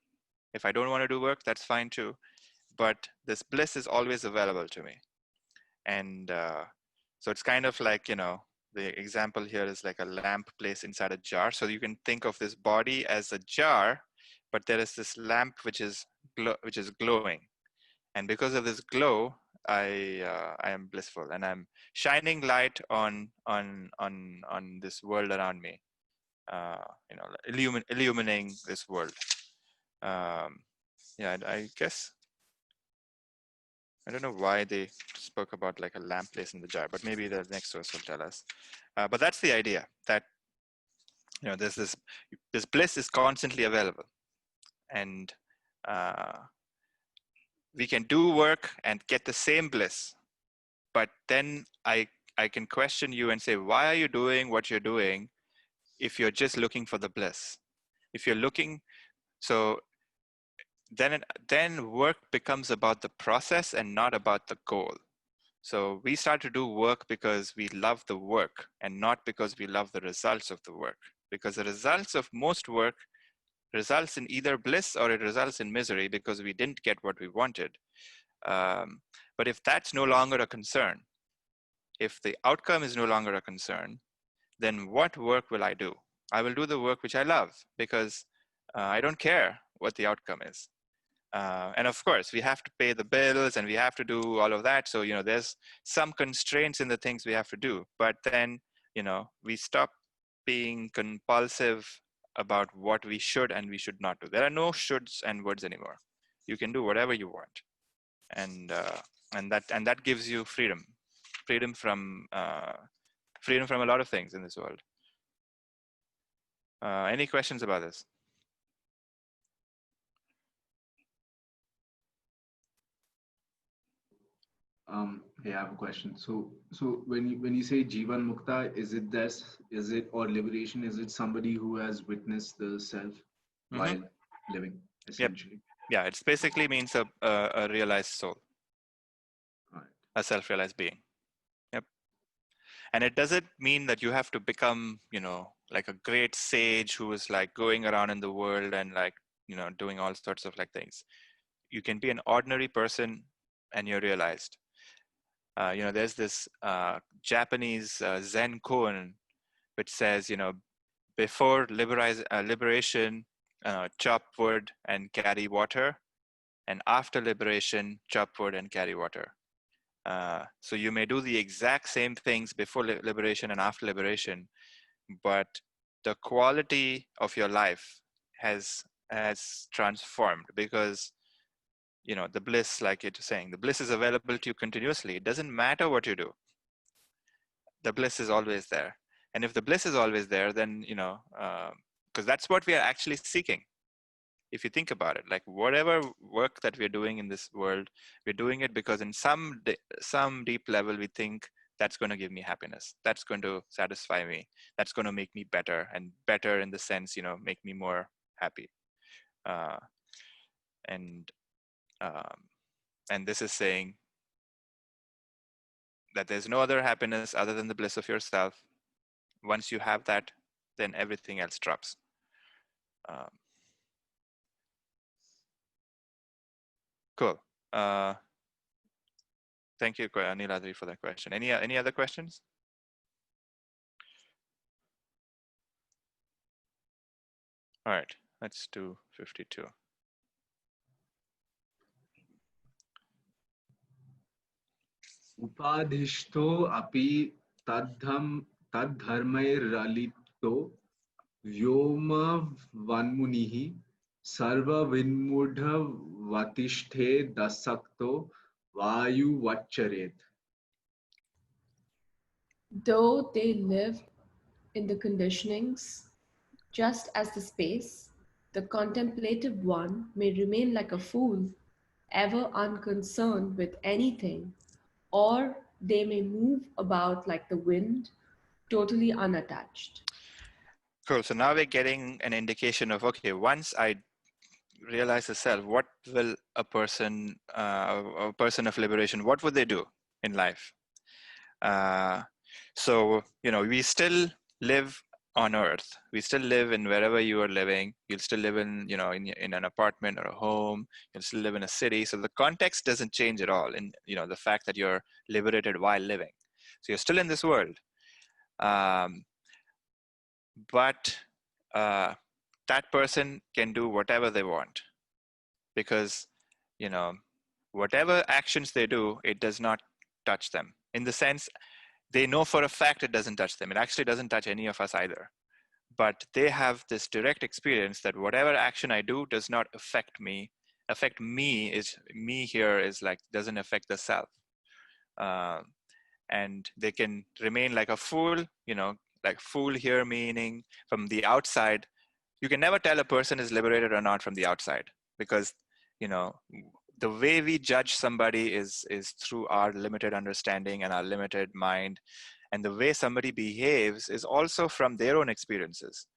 If I don't want to do work, that's fine too. But this bliss is always available to me. And so it's kind of like, the example here is like a lamp placed inside a jar. So you can think of this body as a jar, but there is this lamp which is glowing. And because of this glow, I am blissful, and I'm shining light on this world around me. Illuminating this world. Yeah, I guess I don't know why they spoke about like a lamp placed in the jar, but maybe the next verse will tell us. But that's the idea, that there's this bliss is constantly available, and we can do work and get the same bliss. But then I can question you and say, why are you doing what you're doing if you're just looking for the bliss? If you're looking, so then work becomes about the process and not about the goal. So we start to do work because we love the work and not because we love the results of the work. Because the results of most work results in either bliss or it results in misery because we didn't get what we wanted. But if that's no longer a concern, if the outcome is no longer a concern, then what work will I do? I will do the work which I love because I don't care what the outcome is. And of course, we have to pay the bills and we have to do all of that. So, there's some constraints in the things we have to do. But then, we stop being compulsive about what we should and we should not do. There are no shoulds and woulds anymore. You can do whatever you want, and that gives you freedom from a lot of things in this world. Any questions about this? Hey, I have a question. So when you say Jivan Mukta, is it or liberation? Is it somebody who has witnessed the self while living, essentially? Yeah, it basically means a realized soul, Right. a self-realized being. Yep. And it doesn't mean that you have to become, like a great sage who is like going around in the world and like, doing all sorts of like things. You can be an ordinary person and you're realized. There's this Japanese Zen koan which says, before liberation, chop wood and carry water, and after liberation, chop wood and carry water. So you may do the exact same things before liberation and after liberation, but the quality of your life has transformed because the bliss, like you're saying, the bliss is available to you continuously. It doesn't matter what you do. The bliss is always there. And if the bliss is always there, then, because that's what we are actually seeking. If you think about it, like whatever work that we're doing in this world, we're doing it because in some deep level, we think that's going to give me happiness. That's going to satisfy me. That's going to make me better, and better in the sense, make me more happy. And this is saying that there's no other happiness other than the bliss of yourself. Once you have that, then everything else drops. Cool. Thank you, Niladri, for that question. Any other questions? All right, let's do 52. Upadhishto api tadharmairalito vyoma vanmunihi sarva vinmudha vatishte dasakto vayu vacharet. Though they live in the conditionings, just as the space, the contemplative one may remain like a fool, ever unconcerned with anything, or they may move about like the wind, totally unattached. Cool. So now we're getting an indication of, okay, once I realize the self, what will a person of liberation, what would they do in life? So, we still live on earth. We still live in wherever you are living. You'll still live in, in an apartment or a home. You'll still live in a city. So the context doesn't change at all in, the fact that you're liberated while living. So you're still in this world. But that person can do whatever they want, because, whatever actions they do, it does not touch them. In the sense, they know for a fact it doesn't touch them. It actually doesn't touch any of us either. But they have this direct experience that whatever action I do does not affect me. Affect me is, me here is like, doesn't affect the self. And they can remain like a fool, like fool here, meaning from the outside, you can never tell a person is liberated or not from the outside, because, the way we judge somebody is through our limited understanding and our limited mind. And the way somebody behaves is also from their own experiences.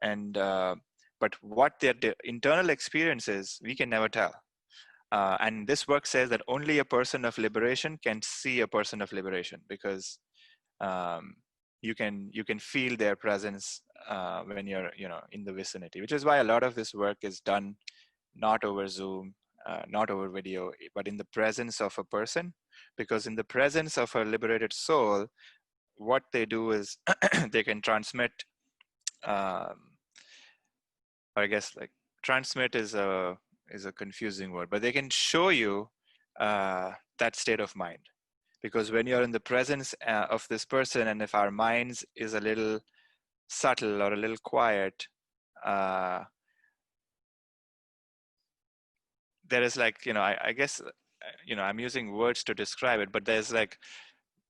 And but what their internal experience is, we can never tell. And this work says that only a person of liberation can see a person of liberation, because you can feel their presence when you're in the vicinity, which is why a lot of this work is done not over Zoom, not over video, but in the presence of a person. Because in the presence of a liberated soul, what they do is they can transmit, or I guess like transmit is a confusing word, but they can show you that state of mind. Because when you're in the presence of this person, and if our minds is a little subtle or a little quiet, there is like, I guess, I'm using words to describe it, but there's like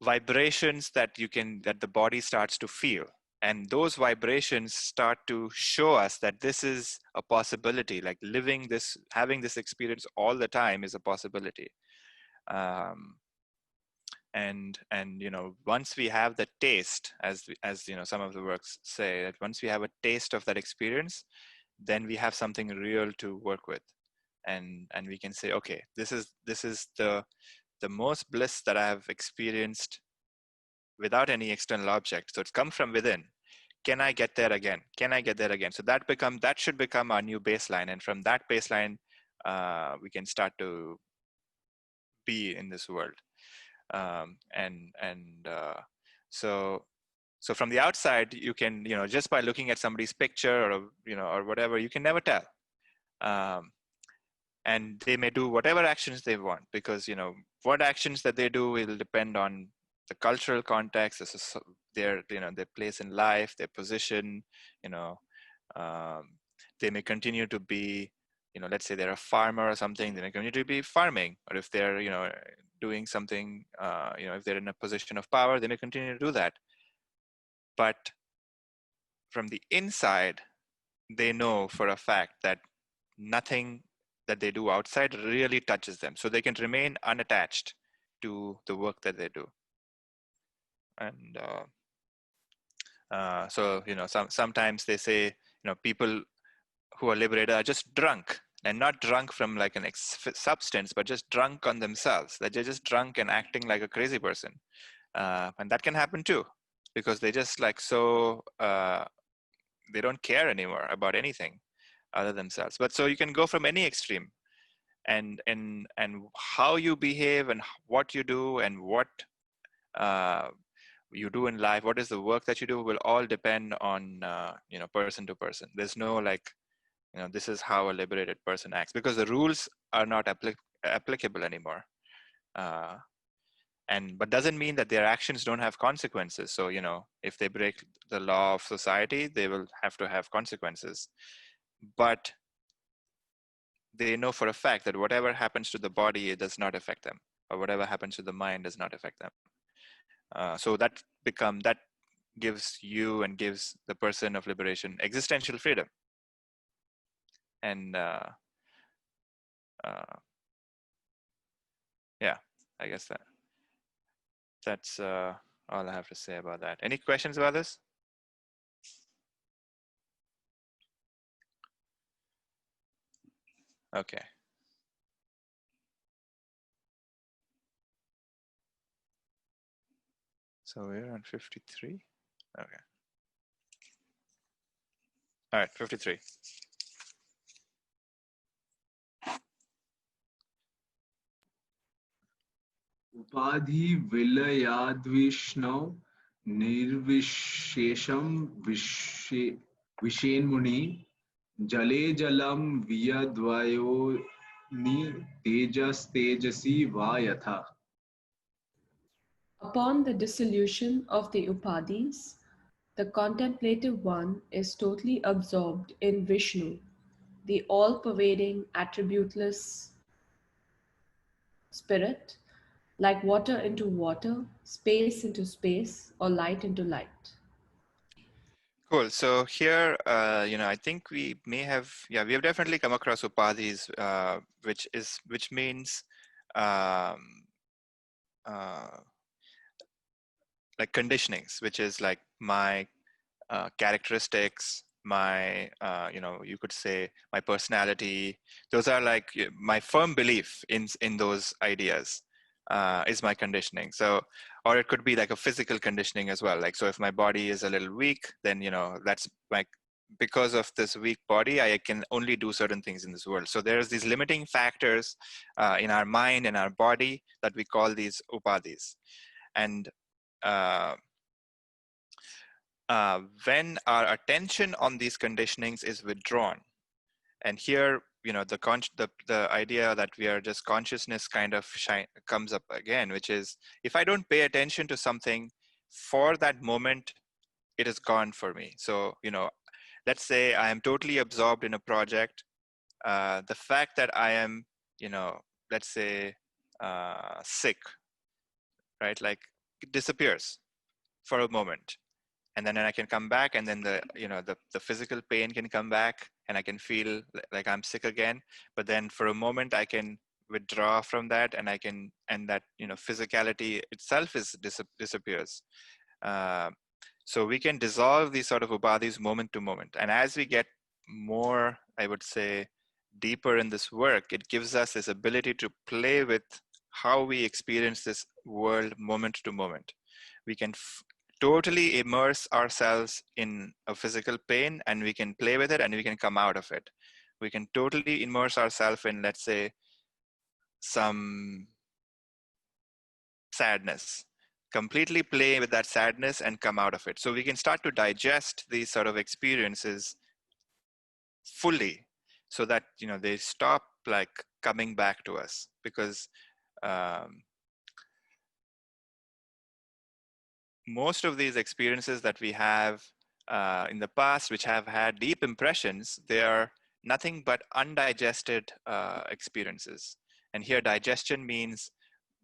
vibrations that the body starts to feel. And those vibrations start to show us that this is a possibility, like having this experience all the time is a possibility. And once we have the taste, as some of the works say, that once we have a taste of that experience, then we have something real to work with. And we can say, okay, this is the most bliss that I have experienced without any external object. So it's come from within. Can I get there again? Can I get there again? So that should become our new baseline. And from that baseline, we can start to be in this world. So from the outside, you can, just by looking at somebody's picture or, or whatever, you can never tell. And they may do whatever actions they want, because, what actions that they do will depend on the cultural context, their place in life, their position. They may continue to be, let's say they're a farmer or something, they may continue to be farming. Or if they're, doing something, if they're in a position of power, they may continue to do that. But from the inside, they know for a fact that nothing that they do outside really touches them. So they can remain unattached to the work that they do. And so, sometimes they say, people who are liberated are just drunk, and not drunk from like an substance, but just drunk on themselves, that they're just drunk and acting like a crazy person. And that can happen too, because they just like, so they don't care anymore about anything other themselves. But so you can go from any extreme, and how you behave and what you do and what you do in life, what is the work that you do, will all depend on person to person. There's no like, this is how a liberated person acts, because the rules are not applicable anymore. But doesn't mean that their actions don't have consequences. So, if they break the law of society, they will have to have consequences. But they know for a fact that whatever happens to the body, it does not affect them, or whatever happens to the mind does not affect them. So that gives you and gives the person of liberation existential freedom. And yeah, I guess that's all I have to say about that. Any questions about this? Okay. So we're on 53. Okay. All right, 53. Upadhi vilayadvishnav nirvishesham vishenmuni jale jalam viyadvayo ni tejas tejasi vayatha. Upon the dissolution of the upadhis, the contemplative one is totally absorbed in Vishnu, the all-pervading, attributeless spirit, like water into water, space into space, or light into light. Cool. So here, I think we may have, we have definitely come across upadhis, which means um, like conditionings, which is like my characteristics, my you could say my personality. Those are like my firm belief in those ideas is my conditioning. So, or it could be like a physical conditioning as well. Like, so if my body is a little weak, then that's like, because of this weak body, I can only do certain things in this world. So there's these limiting factors in our mind and our body that we call these upadhis. And when our attention on these conditionings is withdrawn, and here the idea that we are just consciousness kind of comes up again, which is, if I don't pay attention to something for that moment, it is gone for me. So let's say I am totally absorbed in a project. The fact that I am let's say sick, right, like, it disappears for a moment, and then I can come back, and then the physical pain can come back, and I can feel like I'm sick again. But then for a moment I can withdraw from that, and that physicality itself disappears. So we can dissolve these sort of upadhis moment to moment, and as we get more, I would say, deeper in this work, it gives us this ability to play with how we experience this world moment to moment. We can totally immerse ourselves in a physical pain, and we can play with it, and we can come out of it. We can totally immerse ourselves in, let's say, some sadness, completely play with that sadness and come out of it. So we can start to digest these sort of experiences fully, so that they stop like coming back to us. Because most of these experiences that we have in the past, which have had deep impressions, they are nothing but undigested experiences. And here digestion means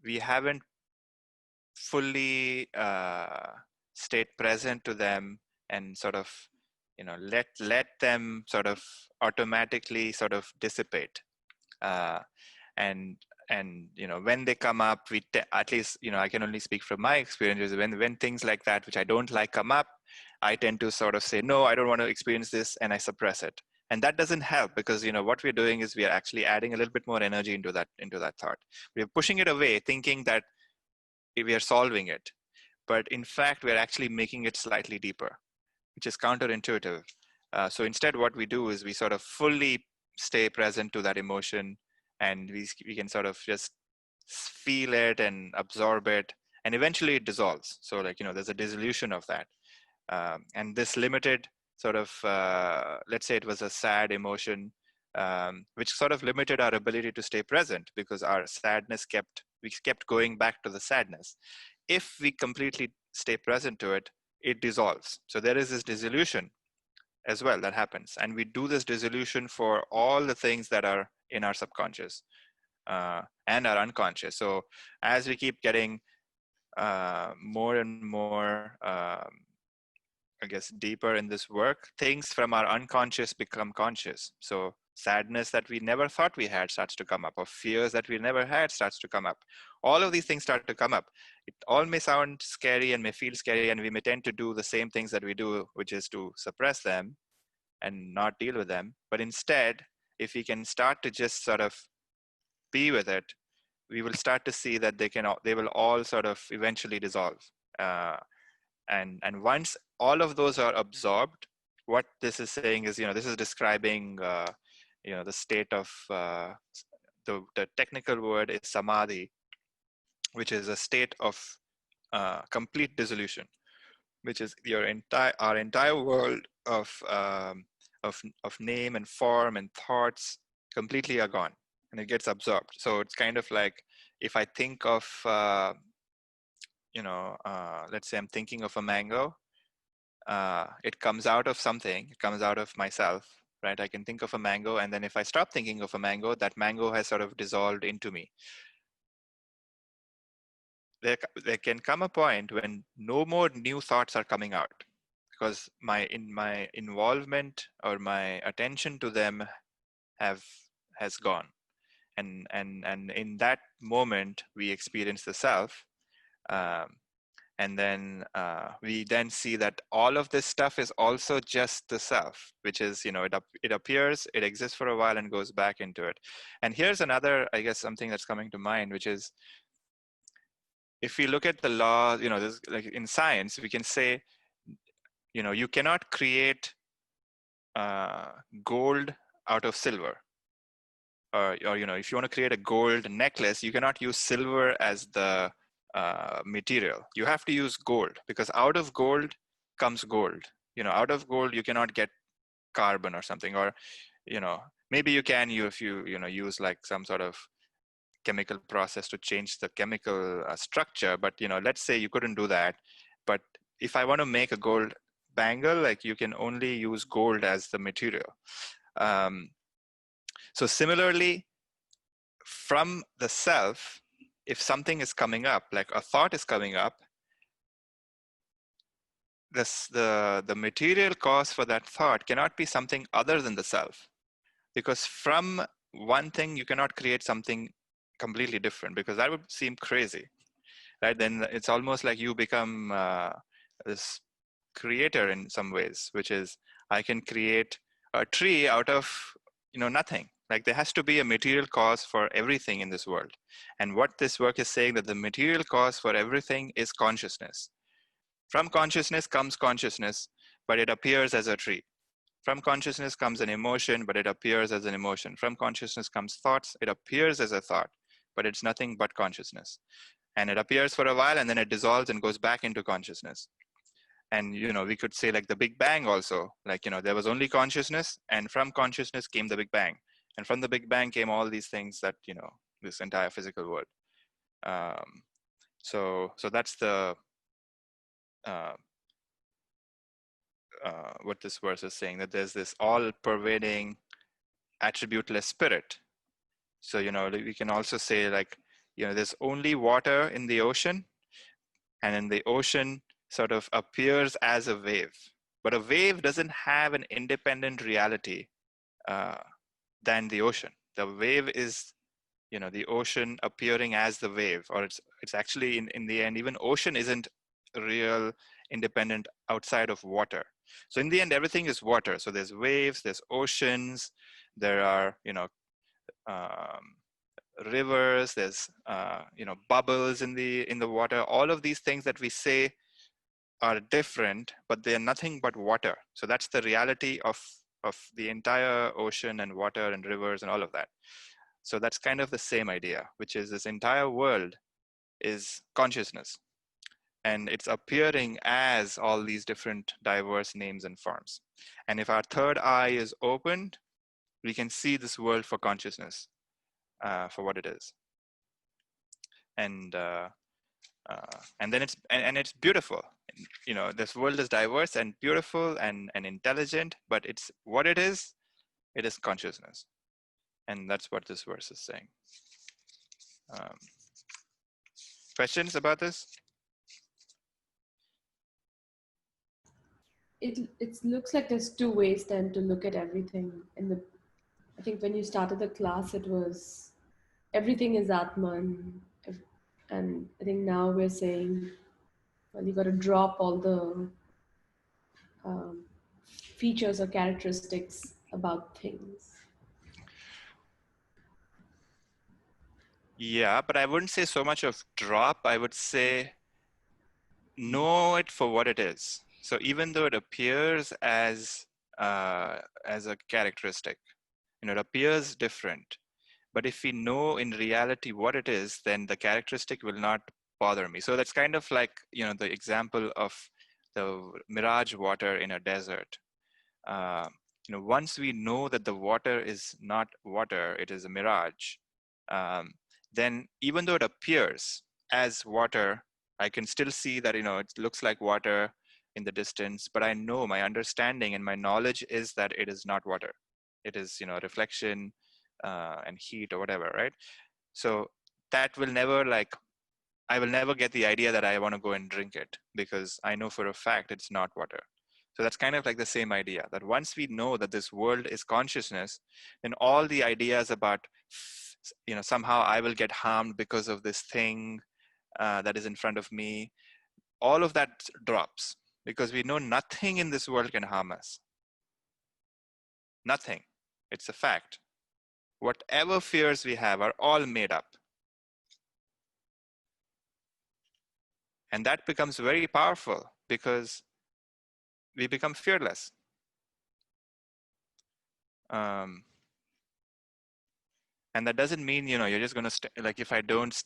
we haven't fully stayed present to them, and sort of let them sort of automatically sort of dissipate. uh, and when they come up, at least I can only speak from my experiences. When things like that which I don't like come up, I tend to sort of say, no, I don't want to experience this, and I suppress it. And that doesn't help, because what we're doing is we are actually adding a little bit more energy into that thought. We're pushing it away, thinking that we are solving it, but in fact we're actually making it slightly deeper, which is counterintuitive. So instead, what we do is we sort of fully stay present to that emotion, and we can sort of just feel it and absorb it, and eventually it dissolves. So like there's a dissolution of that, and this limited sort of let's say it was a sad emotion, which sort of limited our ability to stay present, because our sadness we kept going back to the sadness. If we completely stay present to it, it dissolves. So there is this dissolution as well that happens, and we do this dissolution for all the things that are in our subconscious and our unconscious. So as we keep getting more and more I guess deeper in this work, things from our unconscious become conscious. So sadness that we never thought we had starts to come up, or fears that we never had starts to come up. All of these things start to come up. It all may sound scary and may feel scary, and we may tend to do the same things that we do, which is to suppress them and not deal with them. But instead, if we can start to just sort of be with it, we will start to see that they will all sort of eventually dissolve. And once all of those are absorbed, what this is saying is, this is describing, the state of, the technical word is samadhi, which is a state of complete dissolution, which is our entire world of name and form and thoughts completely are gone, and it gets absorbed. So it's kind of like, if I think of, let's say I'm thinking of a mango, it comes out of something, it comes out of myself, right? I can think of a mango, and then if I stop thinking of a mango, that mango has sort of dissolved into me. There can come a point when no more new thoughts are coming out, because my involvement or my attention to them has gone, and in that moment we experience the self, and then we then see that all of this stuff is also just the self, which is, it appears, it exists for a while and goes back into it. And here's another, I guess, something that's coming to mind, which is, if we look at the law, this, like in science, we can say, you cannot create gold out of silver, or if you want to create a gold necklace, you cannot use silver as the material. You have to use gold, because out of gold comes gold. Out of gold you cannot get carbon or something, or maybe you can, if you use like some sort of chemical process to change the chemical structure, but let's say you couldn't do that. But if I want to make a gold bangle, like, you can only use gold as the material. So similarly, from the self, if something is coming up, like a thought is coming up, the material cause for that thought cannot be something other than the self, because from one thing you cannot create something completely different, because that would seem crazy, right? Then it's almost like you become this creator in some ways, which is, I can create a tree out of nothing. Like, there has to be a material cause for everything in this world. And what this work is saying, that the material cause for everything is consciousness. From consciousness comes consciousness, but it appears as a tree. From consciousness comes an emotion, but it appears as an emotion. From consciousness comes thoughts, it appears as a thought, but it's nothing but consciousness. And it appears for a while, and then it dissolves and goes back into consciousness. And we could say, like, the Big Bang also, like, there was only consciousness, and from consciousness came the Big Bang, and from the Big Bang came all these things that this entire physical world. So that's the what this verse is saying, that there's this all-pervading attributeless spirit. So we can also say, like, there's only water in the ocean, and in the ocean sort of appears as a wave, but a wave doesn't have an independent reality than the ocean. The wave is the ocean appearing as the wave, or it's actually in the end, even ocean isn't real independent outside of water. So in the end, everything is water. So there's waves, there's oceans, there are rivers, there's bubbles in the water. All of these things that we say are different, but they're nothing but water. So that's the reality of the entire ocean and water and rivers and all of that. So that's kind of the same idea, which is, this entire world is consciousness, and it's appearing as all these different diverse names and forms. And if our third eye is opened, we can see this world for consciousness, for what it is. And then it's beautiful. This world is diverse and beautiful and intelligent, but it's what it is consciousness. And that's what this verse is saying. Questions about this? It looks like there's two ways then to look at everything. I think when you started the class, it was everything is Atman, and I think now we're saying, well, you got to drop all the features or characteristics about things. Yeah, but I wouldn't say so much of drop. I would say know it for what it is. So even though it appears as as a characteristic. It appears different. But if we know in reality what it is, then the characteristic will not bother me. So that's kind of like, the example of the mirage water in a desert. Uh, Once we know that the water is not water, it is a mirage, um, then even though it appears as water, I can still see that, it looks like water in the distance, but I know my understanding and my knowledge is that it is not water. It is, reflection and heat or whatever, right? So that will never I will never get the idea that I want to go and drink it because I know for a fact it's not water. So that's kind of like the same idea that once we know that this world is consciousness, then all the ideas about, somehow I will get harmed because of this thing that is in front of me, all of that drops because we know nothing in this world can harm us. Nothing. It's a fact. Whatever fears we have are all made up. And that becomes very powerful because we become fearless. And that doesn't mean, you're just going to,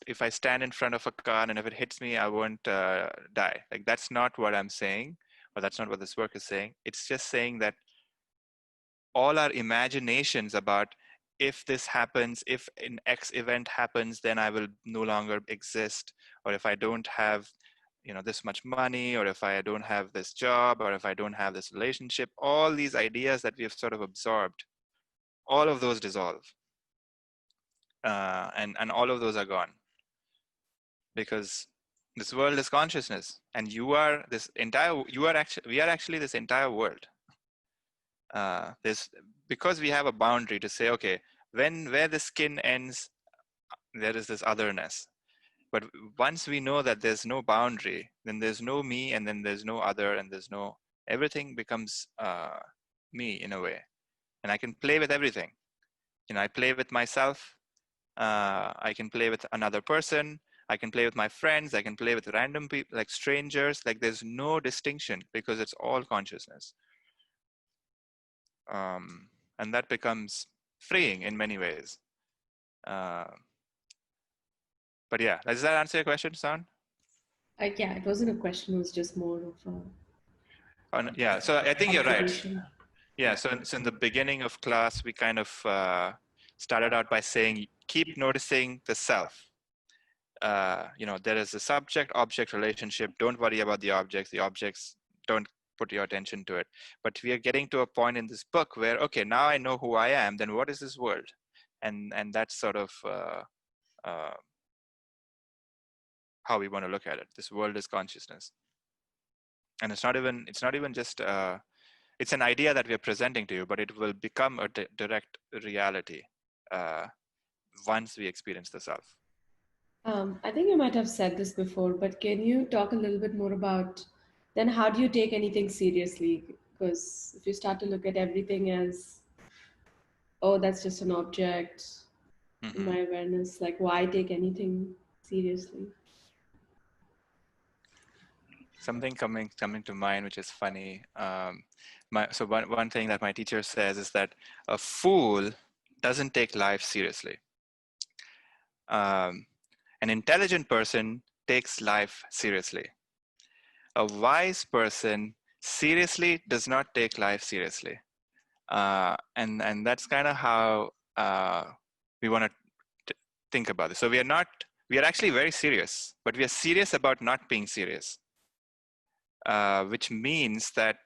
if I stand in front of a car and if it hits me, I won't die. Like, that's not what I'm saying, or that's not what this work is saying. It's just saying that all our imaginations about if this happens, if an X event happens, then I will no longer exist. Or if I don't have, this much money, or if I don't have this job, or if I don't have this relationship, all these ideas that we have sort of absorbed, all of those dissolve. And all of those are gone because this world is consciousness and we are actually this entire world. Because we have a boundary to say, okay, where the skin ends, there is this otherness. But once we know that there's no boundary, then there's no me, and then there's no other, and everything becomes me in a way. And I can play with everything. I play with myself. I can play with another person. I can play with my friends. I can play with random people, like strangers. Like, there's no distinction because it's all consciousness. And that becomes freeing in many ways. But yeah, does that answer your question, San? Yeah, it wasn't a question. It was just more of a Yeah, so I think you're right. observation. Yeah, so in the beginning of class, we kind of started out by saying, keep noticing the self. There is a subject-object relationship. Don't worry about the objects. The objects, don't put your attention to it. But we are getting to a point in this book where, okay, now I know who I am. Then what is this world? And that's sort of how we want to look at it. This world is consciousness, and it's not even just it's an idea that we are presenting to you, but it will become a direct reality once we experience the self. I think you might have said this before, but can you talk a little bit more about then how do you take anything seriously? Because if you start to look at everything as, oh, that's just an object in my awareness, like why take anything seriously? Something coming to mind, which is funny. So one thing that my teacher says is that a fool doesn't take life seriously. An intelligent person takes life seriously. A wise person seriously does not take life seriously. And that's kind of how we want to think about it. So we are actually very serious, but we are serious about not being serious, which means that,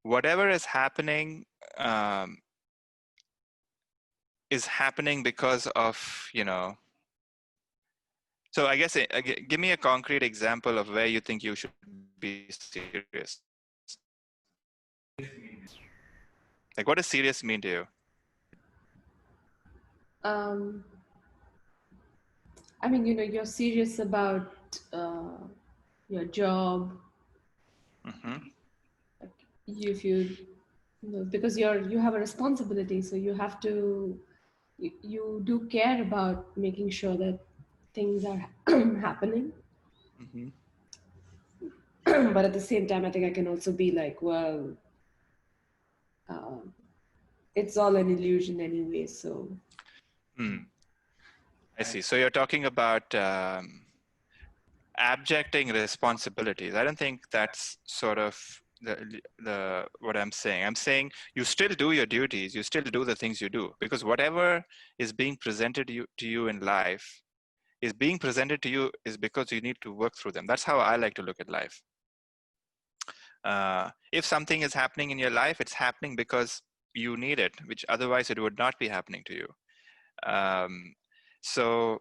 whatever is happening is happening because of, so I guess give me a concrete example of where you think you should be serious. Like, what does serious mean to you? I mean, you're serious about your job. If because you have a responsibility, so you have to, you do care about making sure that things are happening. But at the same time, I think I can also be like, well, uh, it's all an illusion anyway. So I see. So you're talking about abjecting responsibilities. I don't think that's sort of the what I'm saying. I'm saying you still do your duties, you still do the things you do, because whatever is being presented to you in life is being presented to you is because you need to work through them. That's how I like to look at life. If something is happening in your life, it's happening because you need it, which otherwise it would not be happening to you. Um, so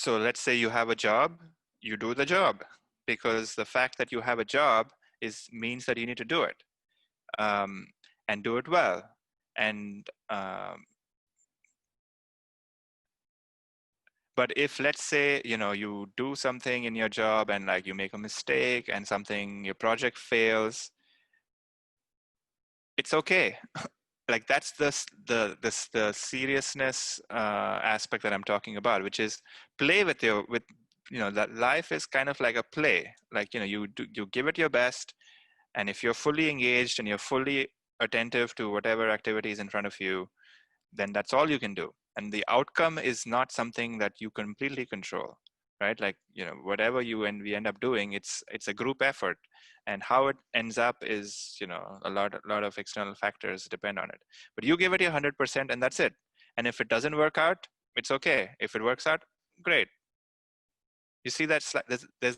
let's say you have a job, you do the job because the fact that you have a job means that you need to do it, and do it well. And but if, let's say, you do something in your job and like you make a mistake and your project fails, it's okay. Like that's the seriousness aspect that I'm talking about, which is play with that life is kind of like a play. Like, you give it your best, and if you're fully engaged and you're fully attentive to whatever activity is in front of you, then that's all you can do. And the outcome is not something that you completely control, right? Like, whatever we end up doing, it's a group effort, and how it ends up is, a lot of external factors depend on it. But you give it your 100%, and that's it. And if it doesn't work out, it's okay. If it works out, great. You see, there's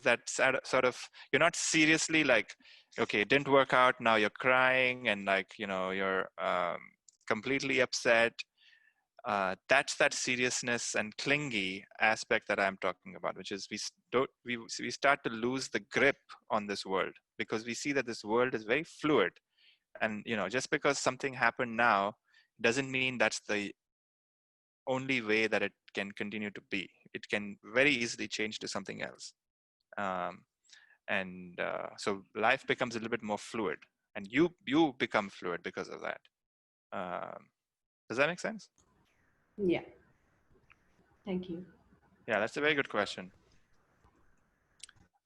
that sort of, you're not seriously like, okay, it didn't work out, now you're crying and like, you're completely upset. That's that seriousness and clingy aspect that I'm talking about, which is we start to lose the grip on this world, because we see that this world is very fluid. And just because something happened now doesn't mean that's the only way that it can continue to be. It can very easily change to something else. So life becomes a little bit more fluid, and you become fluid because of that. Does that make sense? Yeah. Thank you. Yeah, that's a very good question.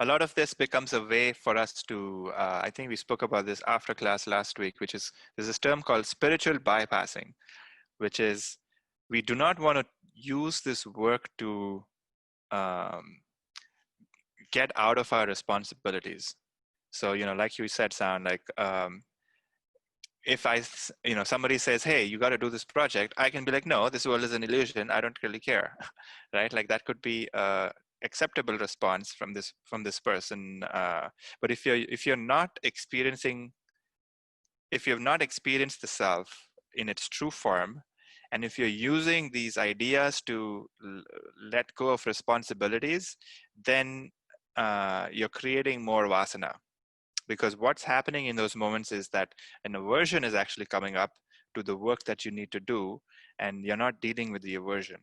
A lot of this becomes a way for us to, I think we spoke about this after class last week, which is, there's this term called spiritual bypassing, which is we do not want to use this work to get out of our responsibilities. So, like you said, Sound, like if somebody says, hey, you got to do this project, I can be like, no, this world is an illusion, I don't really care. Right? Like that could be a acceptable response from this person. But if you're not experienced the self in its true form, and if you're using these ideas to let go of responsibilities, then you're creating more vasana. Because what's happening in those moments is that an aversion is actually coming up to the work that you need to do, and you're not dealing with the aversion.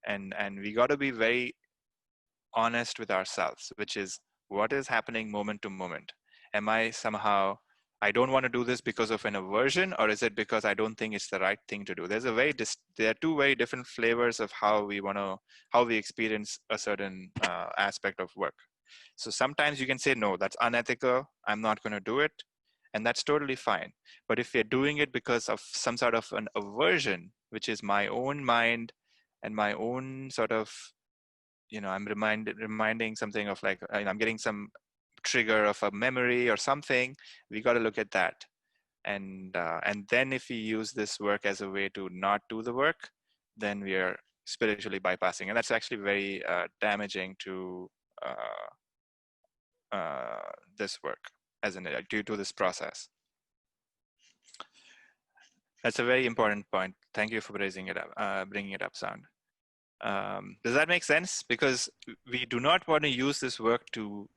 And we got to be very honest with ourselves, which is what is happening moment to moment. Am I don't want to do this because of an aversion, or is it because I don't think it's the right thing to do? There are two very different flavors of how we experience a certain aspect of work. So sometimes you can say, no, that's unethical, I'm not going to do it. And that's totally fine. But if you're doing it because of some sort of an aversion, which is my own mind and my own sort of, I'm reminding something of like, I'm getting some trigger of a memory or something, we got to look at that. And then if we use this work as a way to not do the work, then we are spiritually bypassing. And that's actually very damaging to this work due to this process. That's a very important point. Thank you for bringing it up, Sound. Does that make sense? Because we do not want to use this work to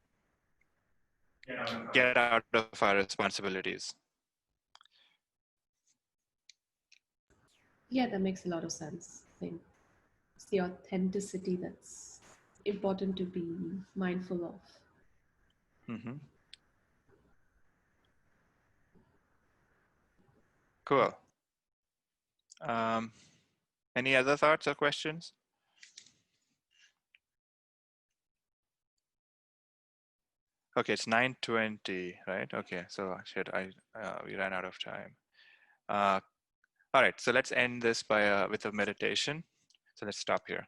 get out of our responsibilities. Yeah, that makes a lot of sense. I think it's the authenticity that's important to be mindful of. Mm-hmm. Cool. Any other thoughts or questions? Okay, it's 9:20, right? Okay, so shit, we ran out of time. All right, so let's end this by with a meditation. So let's stop here.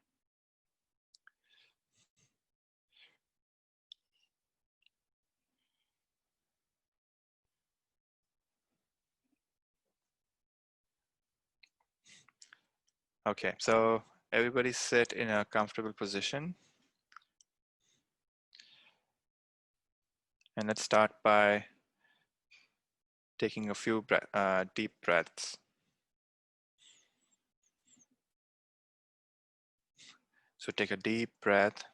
Okay, so everybody sit in a comfortable position. And let's start by taking a few deep breaths. So take a deep breath,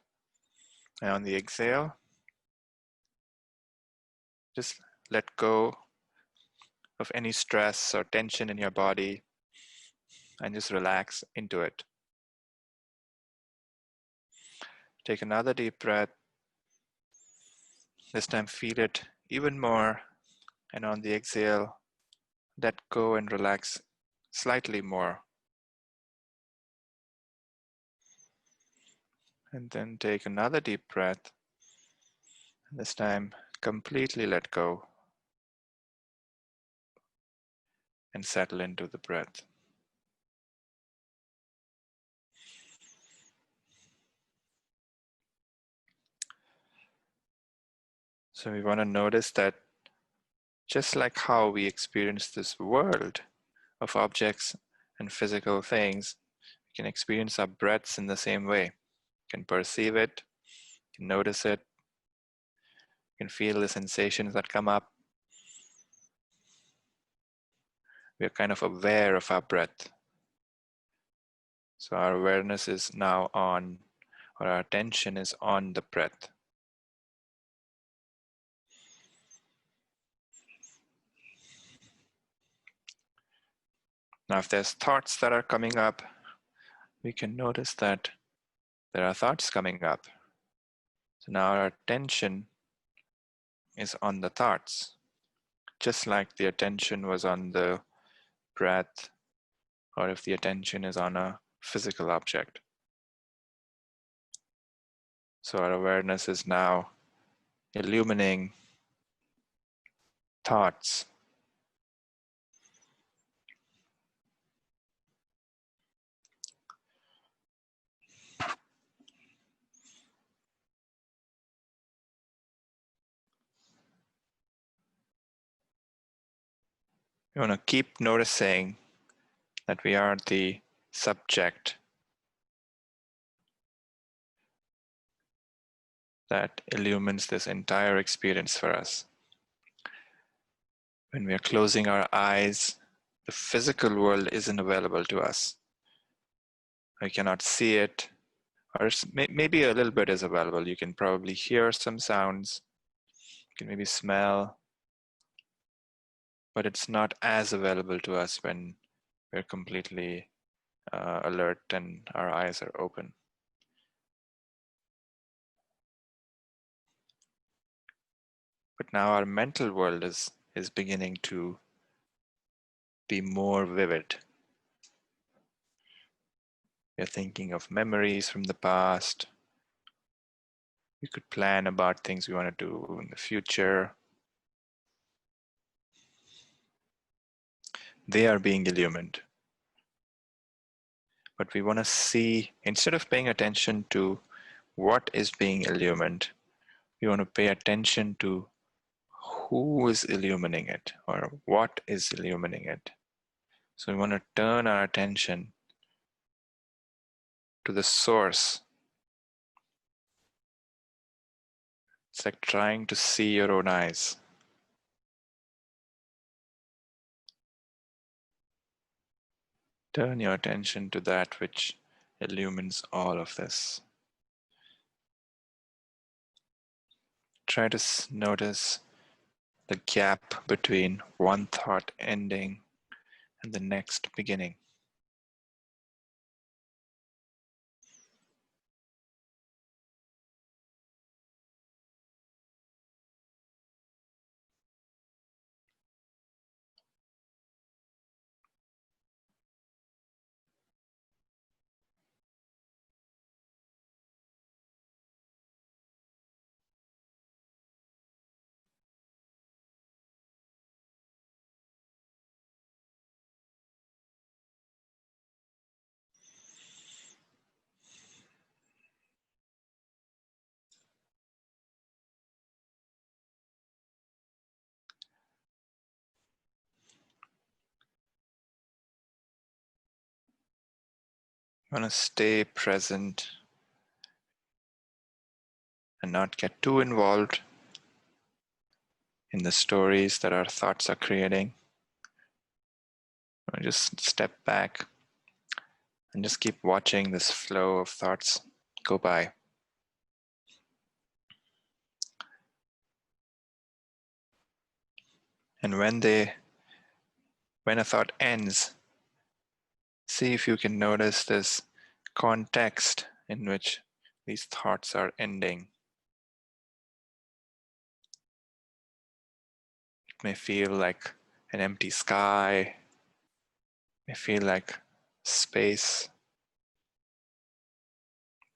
and on the exhale, just let go of any stress or tension in your body and just relax into it. Take another deep breath. This time feel it even more, and on the exhale, let go and relax slightly more. And then take another deep breath. This time completely let go and settle into the breath. So we want to notice that just like how we experience this world of objects and physical things, we can experience our breaths in the same way. You can perceive it, you can notice it, you can feel the sensations that come up. We are kind of aware of our breath. So our awareness is now on, or our attention is on the breath. Now, if there's thoughts that are coming up, we can notice that there are thoughts coming up. So now our attention is on the thoughts, just like the attention was on the breath, or if the attention is on a physical object. So our awareness is now illumining thoughts. We want to keep noticing that we are the subject that illumines this entire experience for us. When we are closing our eyes, the physical world isn't available to us. We cannot see it, or maybe a little bit is available. You can probably hear some sounds, you can maybe smell, but it's not as available to us when we're completely alert and our eyes are open. But now our mental world is beginning to be more vivid. We're thinking of memories from the past. We could plan about things we want to do in the future. They are being illumined. But we want to see, instead of paying attention to what is being illumined, we want to pay attention to who is illumining it or what is illumining it. So we want to turn our attention to the source. It's like trying to see your own eyes. Turn your attention to that which illumines all of this. Try to notice the gap between one thought ending and the next beginning. want to stay present and not get too involved in the stories that our thoughts are creating. Just step back and just keep watching this flow of thoughts go by. And when a thought ends, see if you can notice this context in which these thoughts are ending. It may feel like an empty sky, may feel like space,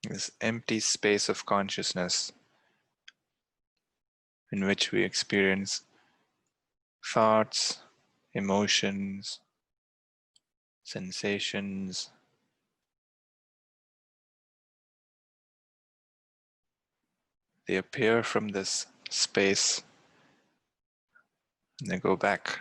this empty space of consciousness in which we experience thoughts, emotions, sensations. They appear from this space and they go back.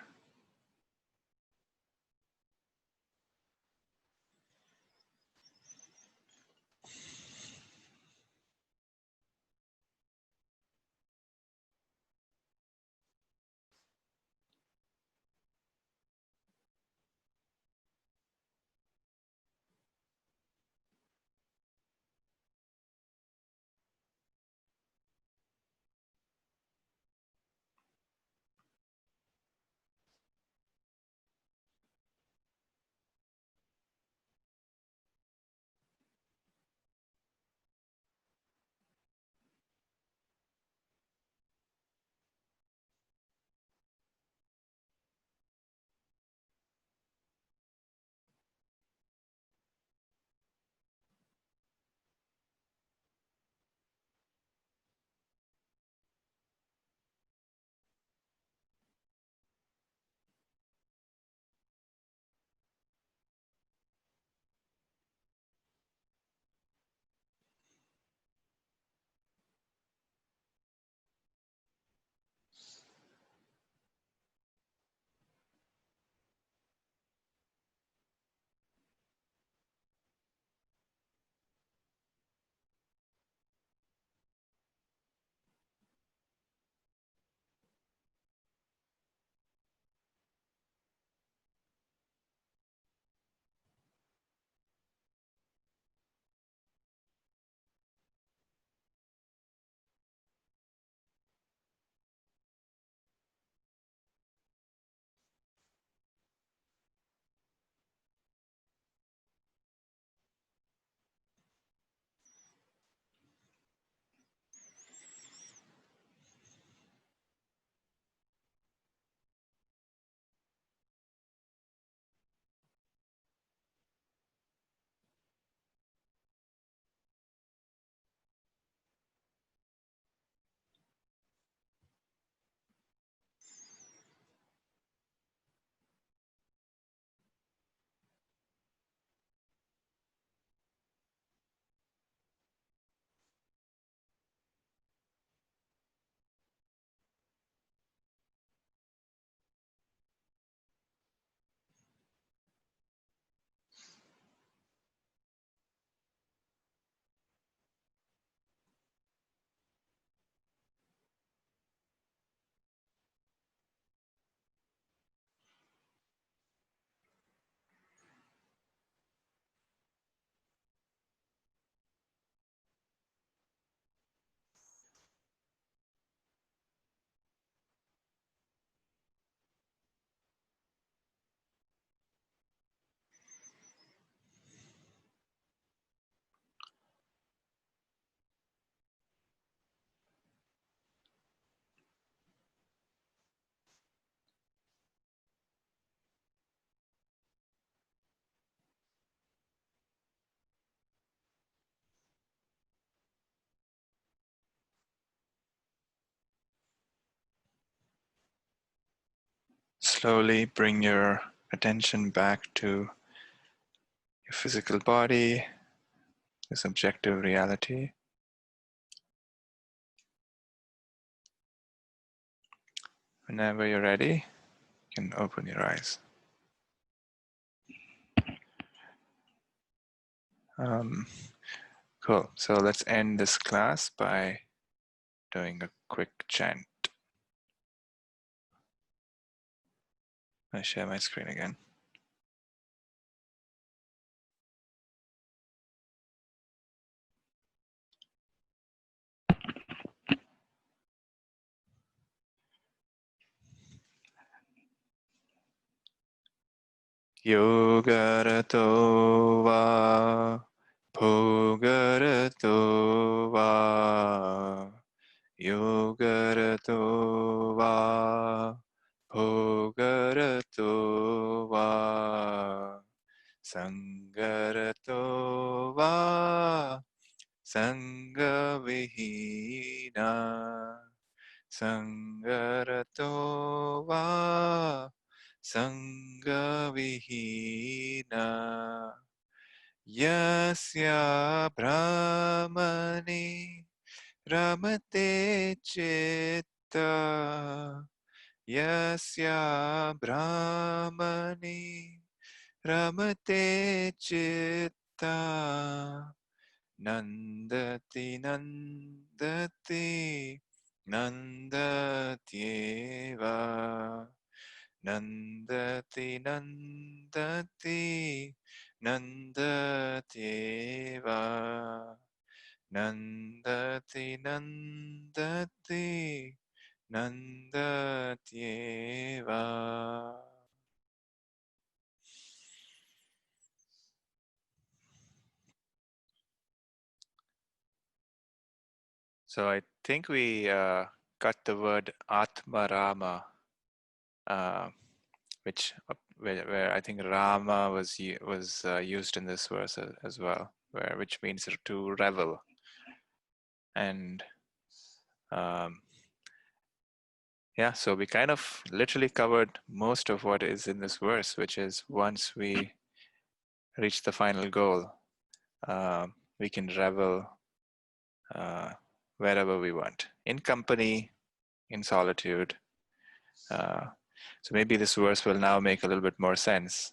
Slowly bring your attention back to your physical body, this objective reality. Whenever you're ready, you can open your eyes. Cool. So let's end this class by doing a quick chant. I share my screen again. Yogarato va Bhogarato va Yogarato va Bhogarato va Sangarato va Sangavihina Sangarato va Sangavihina Yasya Brahmani Ramate Chitta Yasya Brahmani Ramate Chitta Nandati Nandati Nandatyeva Nandati Nandati Nandatyeva Nandati Nandati Nandatyeva. So I think we got the word Atmarama, where I think Rama was used in this verse as well, which means to revel. And yeah, so we kind of literally covered most of what is in this verse, which is once we reach the final goal, we can revel wherever we want, in company, in solitude. So maybe this verse will now make a little bit more sense